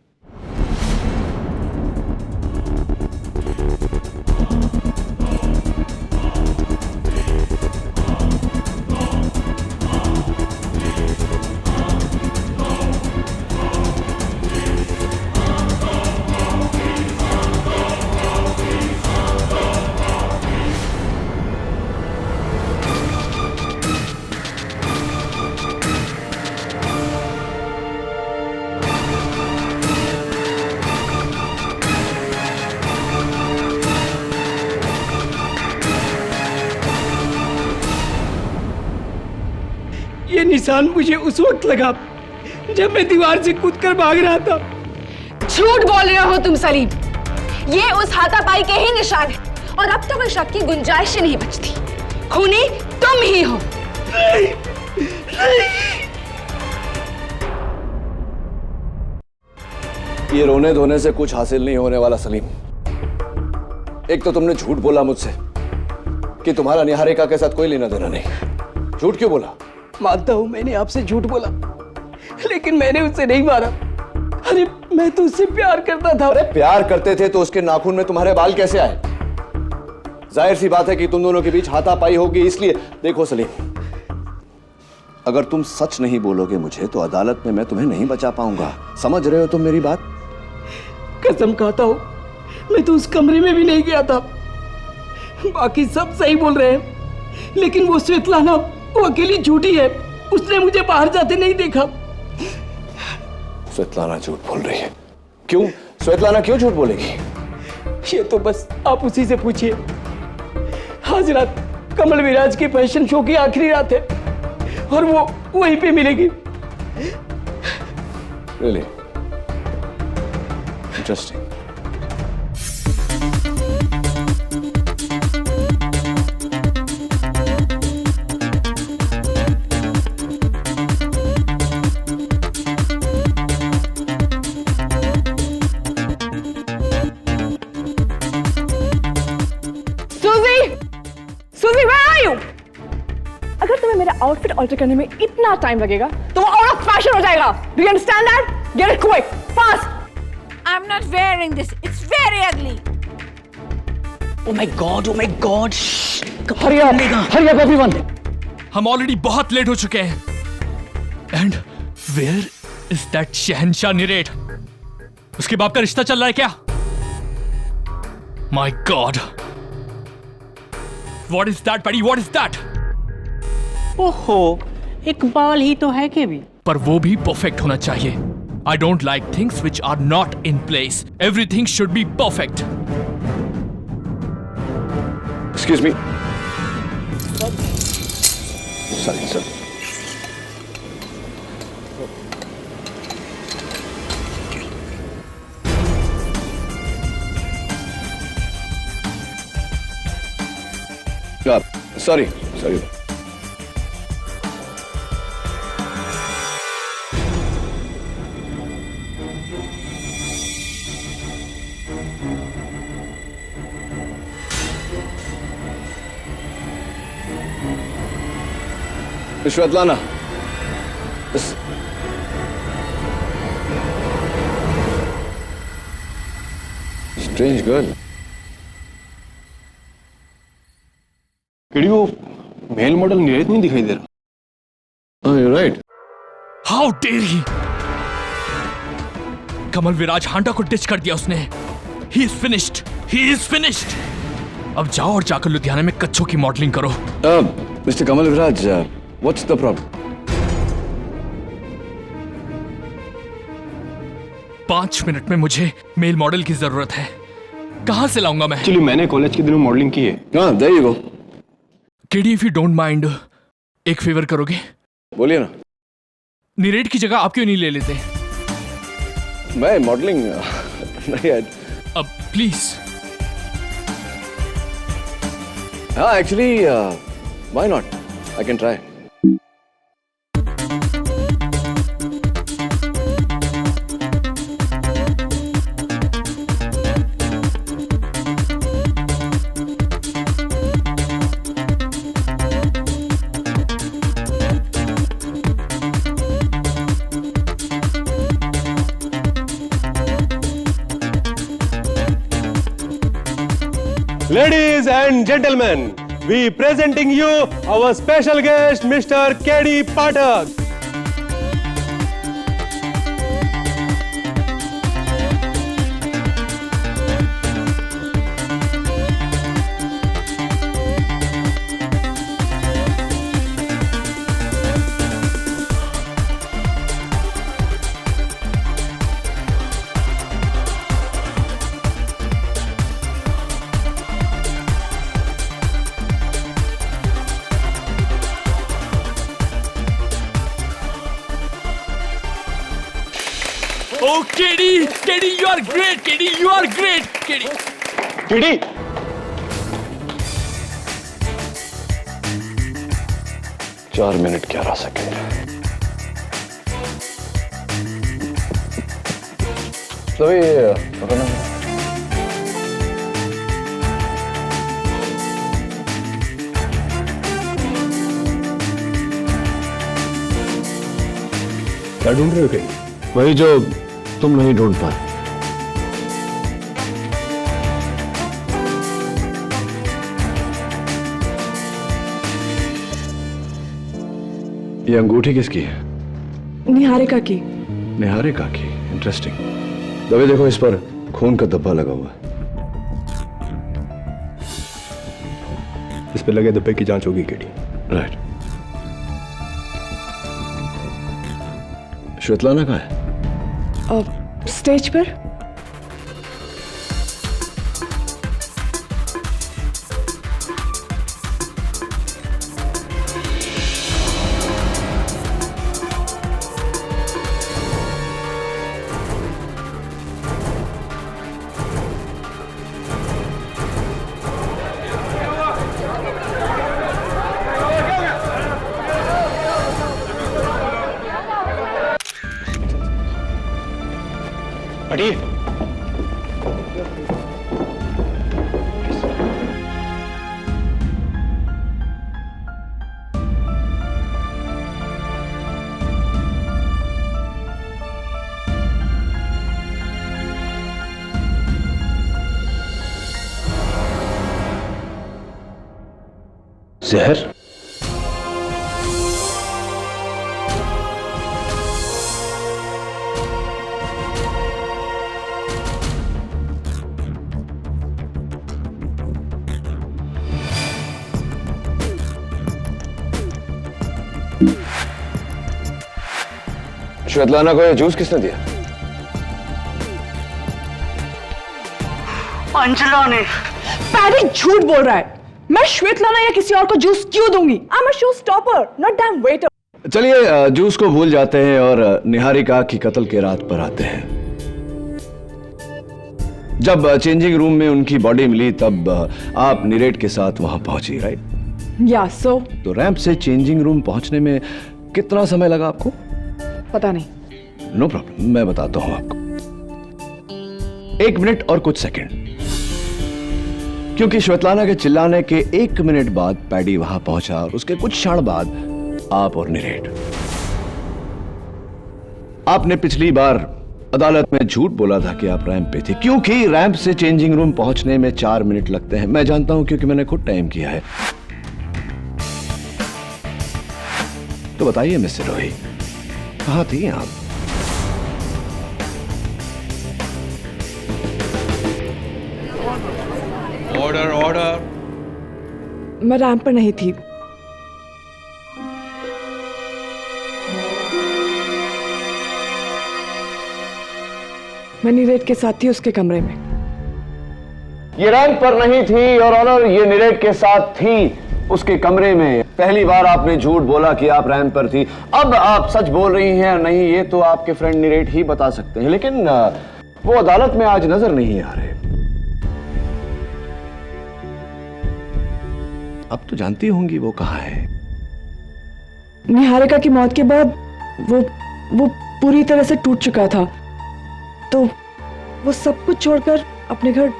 ये निशान मुझे उस वक्त लगा जब मैं दीवार से कूदकर भाग रहा था। झूठ बोल रहे हो तुम सलीम, ये उस हाथापाई के ही निशान है और अब तो कोई शक की गुंजाइश ही नहीं बचती। खूनी तुम ही हो। नहीं, नहीं। ये रोने धोने से कुछ हासिल नहीं होने वाला सलीम। एक तो तुमने झूठ बोला मुझसे कि तुम्हारा निहारिका के साथ कोई लेना देना नहीं। झूठ क्यों बोला? मानता हूं मैंने आपसे झूठ बोला, लेकिन मैंने उसे नहीं मारा। अरे मैं तो उससे प्यार करता था। अरे प्यार करते थे तो उसके नाखून में तुम्हारे बाल कैसे आए? जाहिर सी बात है कि तुम दोनों के बीच हाथापाई होगी, इसलिए। देखो सलीम, अगर तुम सच नहीं बोलोगे मुझे तो अदालत में मैं तुम्हें नहीं बचा पाऊंगा। समझ रहे हो तुम मेरी बात? कसम खाता हूं, मैं तो उस कमरे में भी नहीं गया था। बाकी सब सही बोल रहे हैं, लेकिन वो स्वेतलाना, वो अकेली झूठी है। उसने मुझे बाहर जाते नहीं देखा। स्वेतलाना झूठ बोल रही है। क्यों? स्वेतलाना क्यों झूठ बोलेगी? ये तो बस आप उसी से पूछिए। आज रात कमल विराज के फैशन शो की आखिरी रात है और वो वहीं पे मिलेगी। Really? Interesting. सुजी, where are you? अगर तुम्हें मेरा आउटफिट ऑल्टर करने में इतना टाइम लगेगा तो वो आउट ऑफ फैशन हो जाएगा। Do you understand that? Get it quick, fast. I'm not wearing this. It's very ugly. Oh my God, oh my God. Hurry up everyone. हम ऑलरेडी बहुत लेट हो चुके हैं। एंड वेयर इज दैट शहंशाह निरेट? उसके बाप का रिश्ता चल रहा है क्या? My God, what is that paddy? What is that? ओहो, एक बाल ही तो है के भी। पर वो भी परफेक्ट होना चाहिए। I don't like things which are not in place. Everything should be perfect. Excuse me. Sorry, sir. Sorry. Svetlana. Strange girl. KD वो मेल मॉडल नीरज नहीं दिखाई दे रहा। Oh, you're right. How dare he? कमल विराज हांडा को डिच कर दिया उसने। He is finished. He is finished. अब जाओ और जाकर लुधियाना में कच्छों की मॉडलिंग करो। Mr. Kamal Viraj, what's the problem? 5 minute में मुझे मेल मॉडल की जरूरत है। कहां से लाऊंगा मैं? एक्चुअली मैंने कॉलेज के दिनों मॉडलिंग की है। हाँ, there you go. KD, if you don't mind, एक फेवर करोगे? बोलिए ना। नीरज की जगह आप क्यों नहीं ले लेते? मैं मॉडलिंग नहीं। अब प्लीज। हाँ, actually why not, I can try. Ladies and gentlemen, we presenting you our special guest, Mr. K.D. Pathak. Oh, KD, you are great. KD, you are great. KD. चार मिनट 11 सेकंड। तो ये क्या ढूंढ रहे हो कहीं? वही जो तुम नहीं ढूंढ पाए। ये अंगूठी किसकी है? निहारिका की। निहारिका की, इंटरेस्टिंग। दबे देखो, इस पर खून का धब्बा लगा हुआ है। इस पे लगे धब्बे की जांच होगी केडी। राइट। श्वेतलाना कहाँ है? स्टेज पर। हटिए। जहर? श्वेतलाना को ये जूस किसने दिया? अंजना ने। पैडी झूठ बोल रहा है। मैं श्वेतलाना या किसी और को जूस क्यों दूंगी? I am a show stopper, not dam waiter. चलिए जूस को भूल जाते हैं और निहारिका की कत्ल के रात पर आते हैं। जब चेंजिंग रूम में उनकी बॉडी मिली तब आप नीरेट के साथ वहां पहुंची, राइट? या सो। तो रैंप से चेंजिंग रूम पहुंचने में कितना समय लगा आपको? पता नहीं। नो प्रॉब्लम, मैं बताता हूं आपको। 1 मिनट और कुछ सेकंड, क्योंकि श्वेतलाना के चिल्लाने के 1 मिनट बाद पैडी वहां पहुंचा और उसके कुछ क्षण बाद आप और नीरेट। आपने पिछली बार अदालत में झूठ बोला था कि आप रैंप पे थे, क्योंकि रैंप से चेंजिंग रूम पहुंचने में 4 मिनट लगते हैं। मैं जानता हूं क्योंकि मैंने खुद टाइम किया है। तो बताइए मिस्टर रोही, कहां थी आप? Order order. मैं रैंप पर नहीं थी। मैं नीरेट के साथ थी उसके कमरे में। ये रैंप पर नहीं थी और ऑनर, ये नीरेट के साथ थी उसके कमरे में। पहली बार आपने झूठ बोला कि आप रैंप पर थी, अब आप सच बोल रही हैं नहीं, ये तो आपके फ्रेंड नीरेट ही बता सकते हैं, लेकिन वो अदालत में आज नजर नहीं आ रहे। अब तो जानती होंगी वो कहां है। निहारिका की मौत के बाद वो पूरी तरह से टूट चुका था, तो वो सब कुछ छोड़कर अपने घर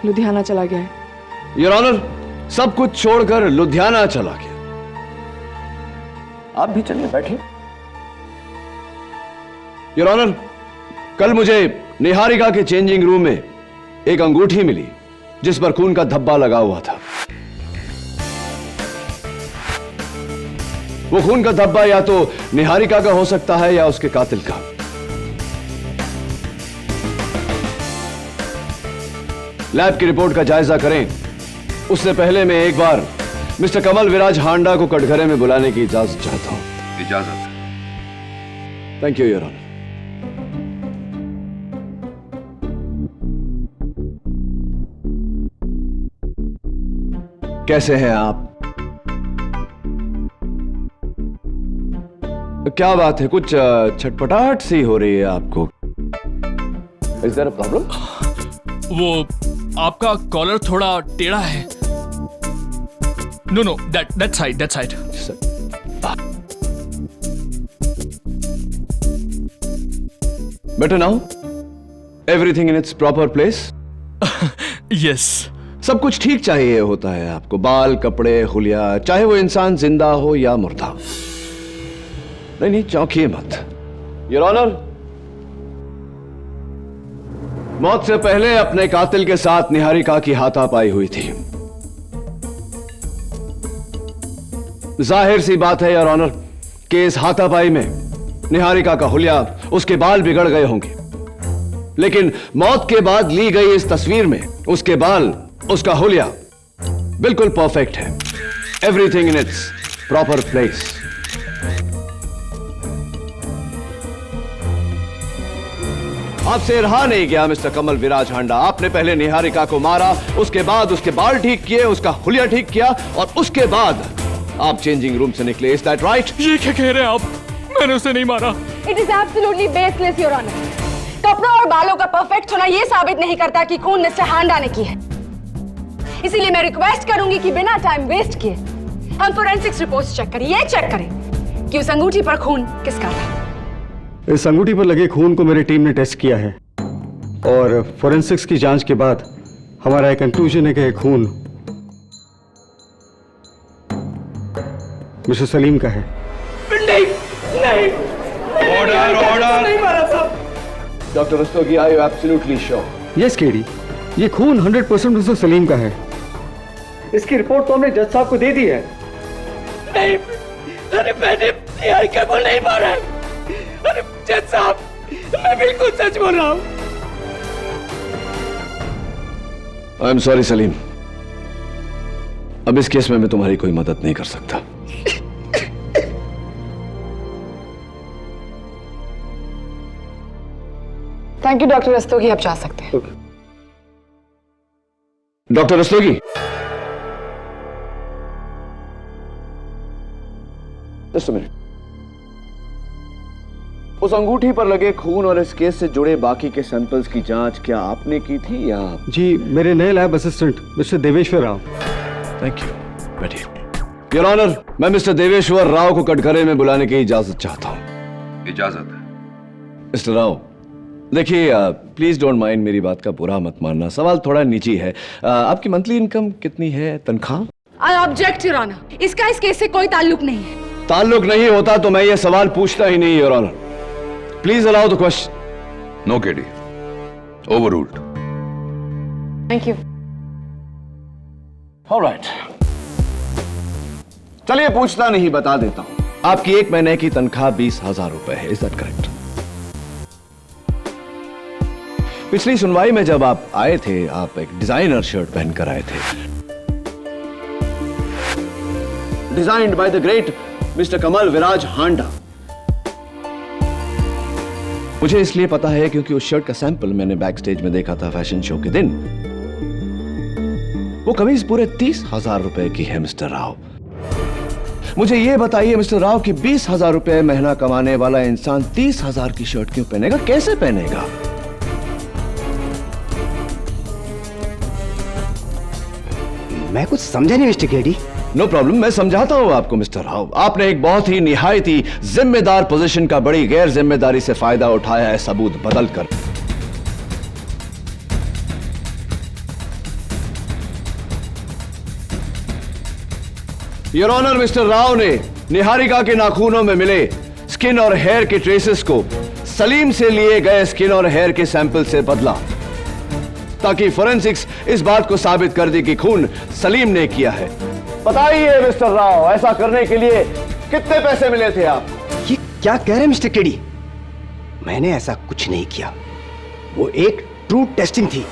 लुधियाना चला गया है। योर ऑनर, सब कुछ छोड़कर लुधियाना चला गया। आप भी चलिए, बैठिए। योर ऑनर, कल मुझे निहारिका के चेंजिंग रूम में एक अंगूठी मिली जिस पर खून का धब्बा लगा हुआ था। वो खून का धब्बा या तो निहारिका का हो सकता है या उसके कातिल का। लैब की रिपोर्ट का जायजा करें, उससे पहले मैं एक बार मिस्टर कमल विराज हांडा को कटघरे में बुलाने की इजाजत चाहता हूं। इजाजत। Thank you your honour. कैसे हैं आप? क्या बात है, कुछ छटपटाहट सी हो रही है आपको? Is there a problem? वो आपका कॉलर थोड़ा टेढ़ा है। No that side. Better now? Everything in its proper place? Yes. सब कुछ ठीक चाहिए होता है आपको, बाल, कपड़े, हुलिया, चाहे वो इंसान जिंदा हो या मुर्दा। नहीं, चौंकिए मत। योर ऑनर, मौत से पहले अपने कातिल के साथ निहारिका की हाथापाई हुई थी। जाहिर सी बात है योर ऑनर कि इस हाथापाई में निहारिका का हुलिया, उसके बाल बिगड़ गए होंगे, लेकिन मौत के बाद ली गई इस तस्वीर में उसके बाल, उसका हुलिया बिल्कुल परफेक्ट है। Everything in its proper place. आपसे रहा नहीं गया मिस्टर कमल विराज हांडा। आपने पहले निहारिका को मारा, उसके बाद उसके बाल ठीक किए, उसका हुलिया ठीक किया और उसके बाद आप चेंजिंग रूम से निकले। Is that right? ये क्या कह रहे हैं आप? मैंने उसे नहीं मारा। It is absolutely baseless your honour. कपड़ों और बालों का परफेक्ट होना यह साबित नहीं करता कि खून मिस्टर हांडा ने की है। इसीलिए मैं रिक्वेस्ट करूंगी कि बिना टाइम वेस्ट किए हम फोरेंसिक्स रिपोर्ट्स चेक करें। ये चेक करें कि उस अंगूठी पर खून किसका था। इस अंगूठी पर लगे खून को मेरी टीम ने टेस्ट किया है और फोरेंसिक्स की जांच के बाद हमारा एक कंक्लूजन है कि यह खून मिस्टर सलीम का है। नहीं। ऑर्डर। नहीं मारा साहब। Doctor Rastogi, are you absolutely sure? Yes KD, ये खून 100% मिस्टर सलीम का है। इसकी रिपोर्ट तो हमने जज साहब को दे दी है। नहीं, अरे मैंने निहारिका को नहीं मारा। अरे जज साहब, मैं बिल्कुल सच बोल रहा हूं। आई एम सॉरी सलीम, अब इस केस में मैं तुम्हारी कोई मदद नहीं कर सकता। थैंक यू डॉक्टर रस्तोगी, आप जा सकते हैं। Doctor Rastogi, just a minute. उस अंगूठी पर लगे खून और इस केस से जुड़े बाकी के सैंपल्स की जांच क्या आपने की थी या? जी, मेरे नए lab assistant mister Deveshwar Rao. Thank you, बैठिए। योर ऑनर, मैं मिस्टर देवेश्वर राव को कटघरे में बुलाने की इजाजत चाहता हूं। इजाजत? मिस्टर राव, देखिए, प्लीज डोंट माइंड, मेरी बात का बुरा मत मानना, सवाल थोड़ा निजी है। आपकी मंथली इनकम कितनी है, तनख्वाह? आई ऑब्जेक्ट योर ऑनर, इसका इस केस से कोई ताल्लुक नहीं है। ताल्लुक नहीं होता तो मैं ये सवाल पूछता ही नहीं, your honour. Please allow the question. No KD, overruled. Thank you. Alright, चलिए पूछता नहीं, बता देता हूं। आपकी एक महीने की तनख्वाह 20,000 रुपए है, इज दैट करेक्ट? पिछली सुनवाई में जब आप आए थे, आप एक डिजाइनर शर्ट पहनकर आए थे, designed by the great Mr Kamal Viraj Handa. मुझे इसलिए पता है क्योंकि उस शर्ट का सैंपल मैंने बैक स्टेज में देखा था फैशन शो के दिन। वो कमीज पूरे 30,000 रुपए की है मिस्टर राव। मुझे यह बताइए मिस्टर राव कि 20,000 रुपए महीना कमाने वाला इंसान 30,000 की शर्ट क्यों पहनेगा, कैसे पहनेगा? मैं कुछ समझा नहीं मिस्टर केडी। नो प्रॉब्लम, मैं समझाता हूं आपको मिस्टर राव। आपने एक बहुत ही निहायत ही जिम्मेदार पोजीशन का बड़ी गैर जिम्मेदारी से फायदा उठाया है, सबूत बदल कर। योर ऑनर, मिस्टर राव ने निहारिका के नाखूनों में मिले स्किन और हेयर के ट्रेसेस को सलीम से लिए गए स्किन और हेयर के सैंपल से बदला ताकि फोरेंसिक्स इस बात को साबित कर दे कि खून सलीम ने किया है। बताइए मिस्टर राव, ऐसा करने के लिए कितने पैसे मिले थे आप? ये क्या कह रहे हैं मिस्टर केडी? मैंने ऐसा कुछ नहीं किया, वो एक ट्रू टेस्टिंग थी।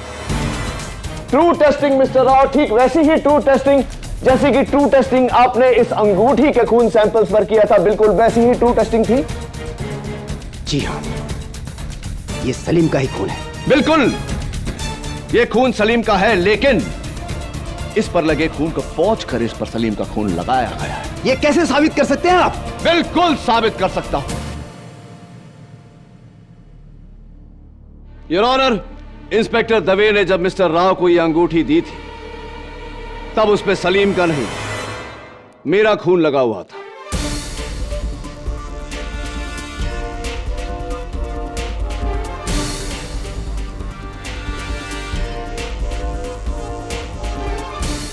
ट्रू टेस्टिंग मिस्टर राव, ठीक वैसी ही ट्रू टेस्टिंग जैसी कि ट्रू टेस्टिंग आपने इस अंगूठी के खून सैंपल्स पर किया था, बिल्कुल वैसी ही ट्रू टेस्टिंग थी? जी हाँ, ये सलीम का ही खून है। बिल्कुल, ये खून सलीम का है, लेकिन इस पर लगे खून को पोंछ कर इस पर सलीम का खून लगाया गया है। ये कैसे साबित कर सकते हैं आप? बिल्कुल साबित कर सकता हूं। योर ऑनर, इंस्पेक्टर दवे ने जब मिस्टर राव को यह अंगूठी दी थी तब उस पे सलीम का नहीं, मेरा खून लगा हुआ था।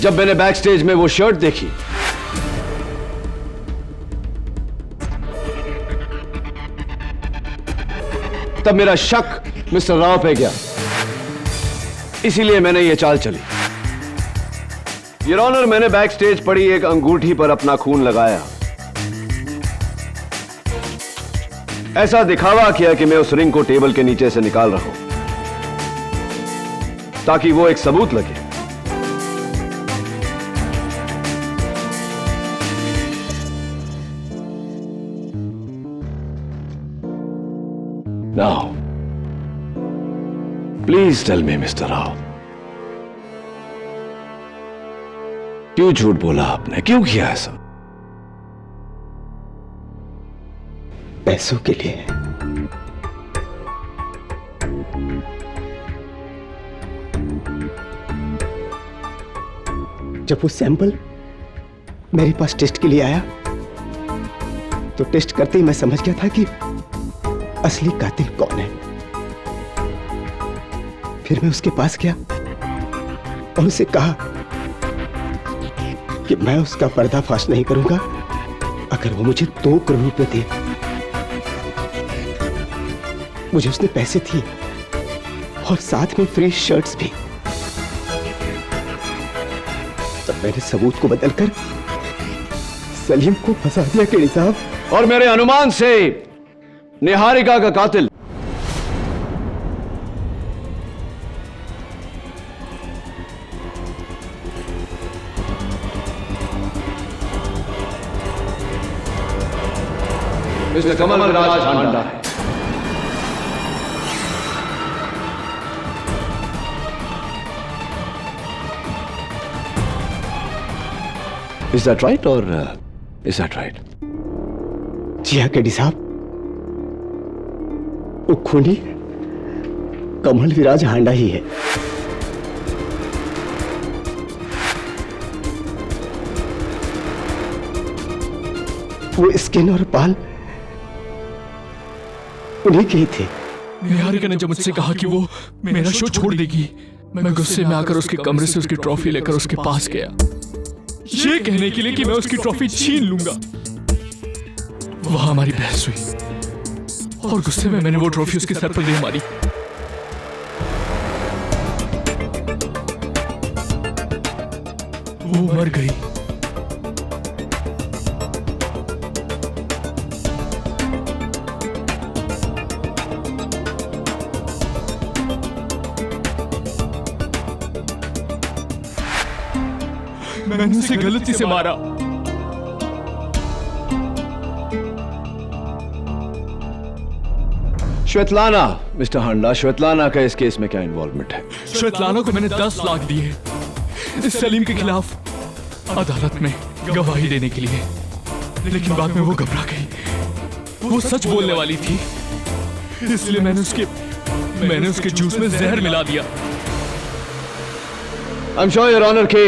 जब मैंने बैक स्टेज में वो शर्ट देखी तब मेरा शक मिस्टर राव पे गया, इसीलिए मैंने ये चाल चली। योर ऑनर, मैंने बैक स्टेज पड़ी एक अंगूठी पर अपना खून लगाया, ऐसा दिखावा किया कि मैं उस रिंग को टेबल के नीचे से निकाल रहा हूं ताकि वो एक सबूत लगे। Now, please tell me, Mr. Rao, क्यों झूठ बोला आपने, क्यों किया ऐसा? पैसों के लिए। जब वो सैंपल मेरे पास टेस्ट के लिए आया तो टेस्ट करते ही मैं समझ गया था कि असली कातिल कौन है। फिर मैं उसके पास गया और उसे कहा कि मैं उसका पर्दाफाश नहीं करूंगा अगर वो मुझे 2 करोड़ रुपए दे। मुझे उसने पैसे दिए और साथ में फ्री शर्ट्स भी। तब मैंने सबूत को बदलकर सलीम को फंसा दिया केडी साहब। और मेरे अनुमान से निहारिका का कातिल मिस्टर कमल विराज हांडा है। Is that right or is that right? जी हाँ केडी साहब, वो खूनी कमल विराज हांडा ही है। वो स्किन और बाल उन्हीं के ही थे। निहारिका ने जब मुझसे कहा कि वो मेरा शो छोड़ देगी, मैं गुस्से में आकर उसके कमरे से उसकी ट्रॉफी लेकर उसके पास गया, ये कहने के लिए कि मैं उसकी ट्रॉफी छीन लूंगा। वहां हमारी बहस हुई और गुस्से में मैंने वो ट्रॉफी उसके सर पर दे मारी। वो मर गई। मैंने उसे गलती से मारा। श्वेतलाना, मिस्टर हांडा, श्वेतलाना का इस केस में क्या इन्वॉल्वमेंट है? श्वेतलाना को मैंने 10 लाख दिए इस सलीम के खिलाफ अदालत में गवाही देने के लिए, लेकिन बाद में वो घबरा गई। वो सच बोलने वाली थी, इसलिए मैंने उसके जूस में जहर मिला दिया। I am sure your honour के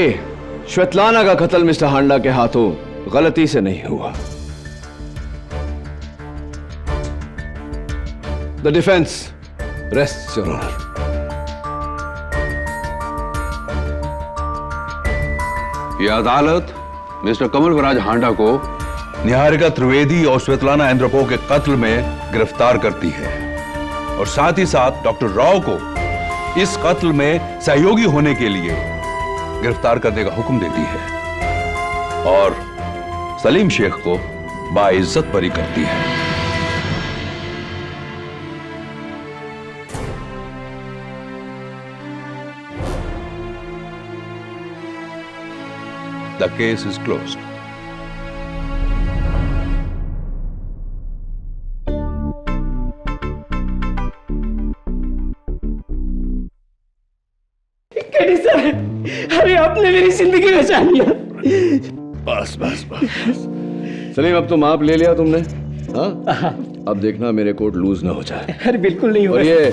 श्वेतलाना का कत्ल मिस्टर हांडा के हाथों गलती से नहीं हुआ। The defence rests your honour. यह अदालत मिस्टर कमल विराज हांडा को निहारिका त्रिवेदी और श्वेतलाना एंद्रोपोव के कत्ल में गिरफ्तार करती है और साथ ही साथ डॉक्टर राव को इस कत्ल में सहयोगी होने के लिए गिरफ्तार करने का हुक्म देती है और सलीम शेख को बाइज्जत बरी करती है। The case is closed. KD sir, अरे आपने मेरी जिंदगी बचा लिया। बस बस बस सलीम, अब तो माप ले लिया तुमने। हाँ, अब देखना मेरे कोर्ट लूज ना हो जाए। अरे बिल्कुल नहीं होगा। और ये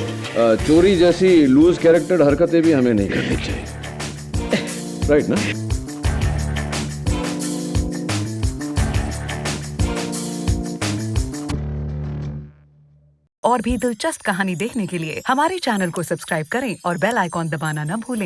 चोरी जैसी लूज कैरेक्टर हरकतें भी हमें नहीं करनी चाहिए, राइट ना? और भी दिलचस्प कहानी देखने के लिए हमारे चैनल को सब्सक्राइब करें और बेल आइकॉन दबाना न भूलें।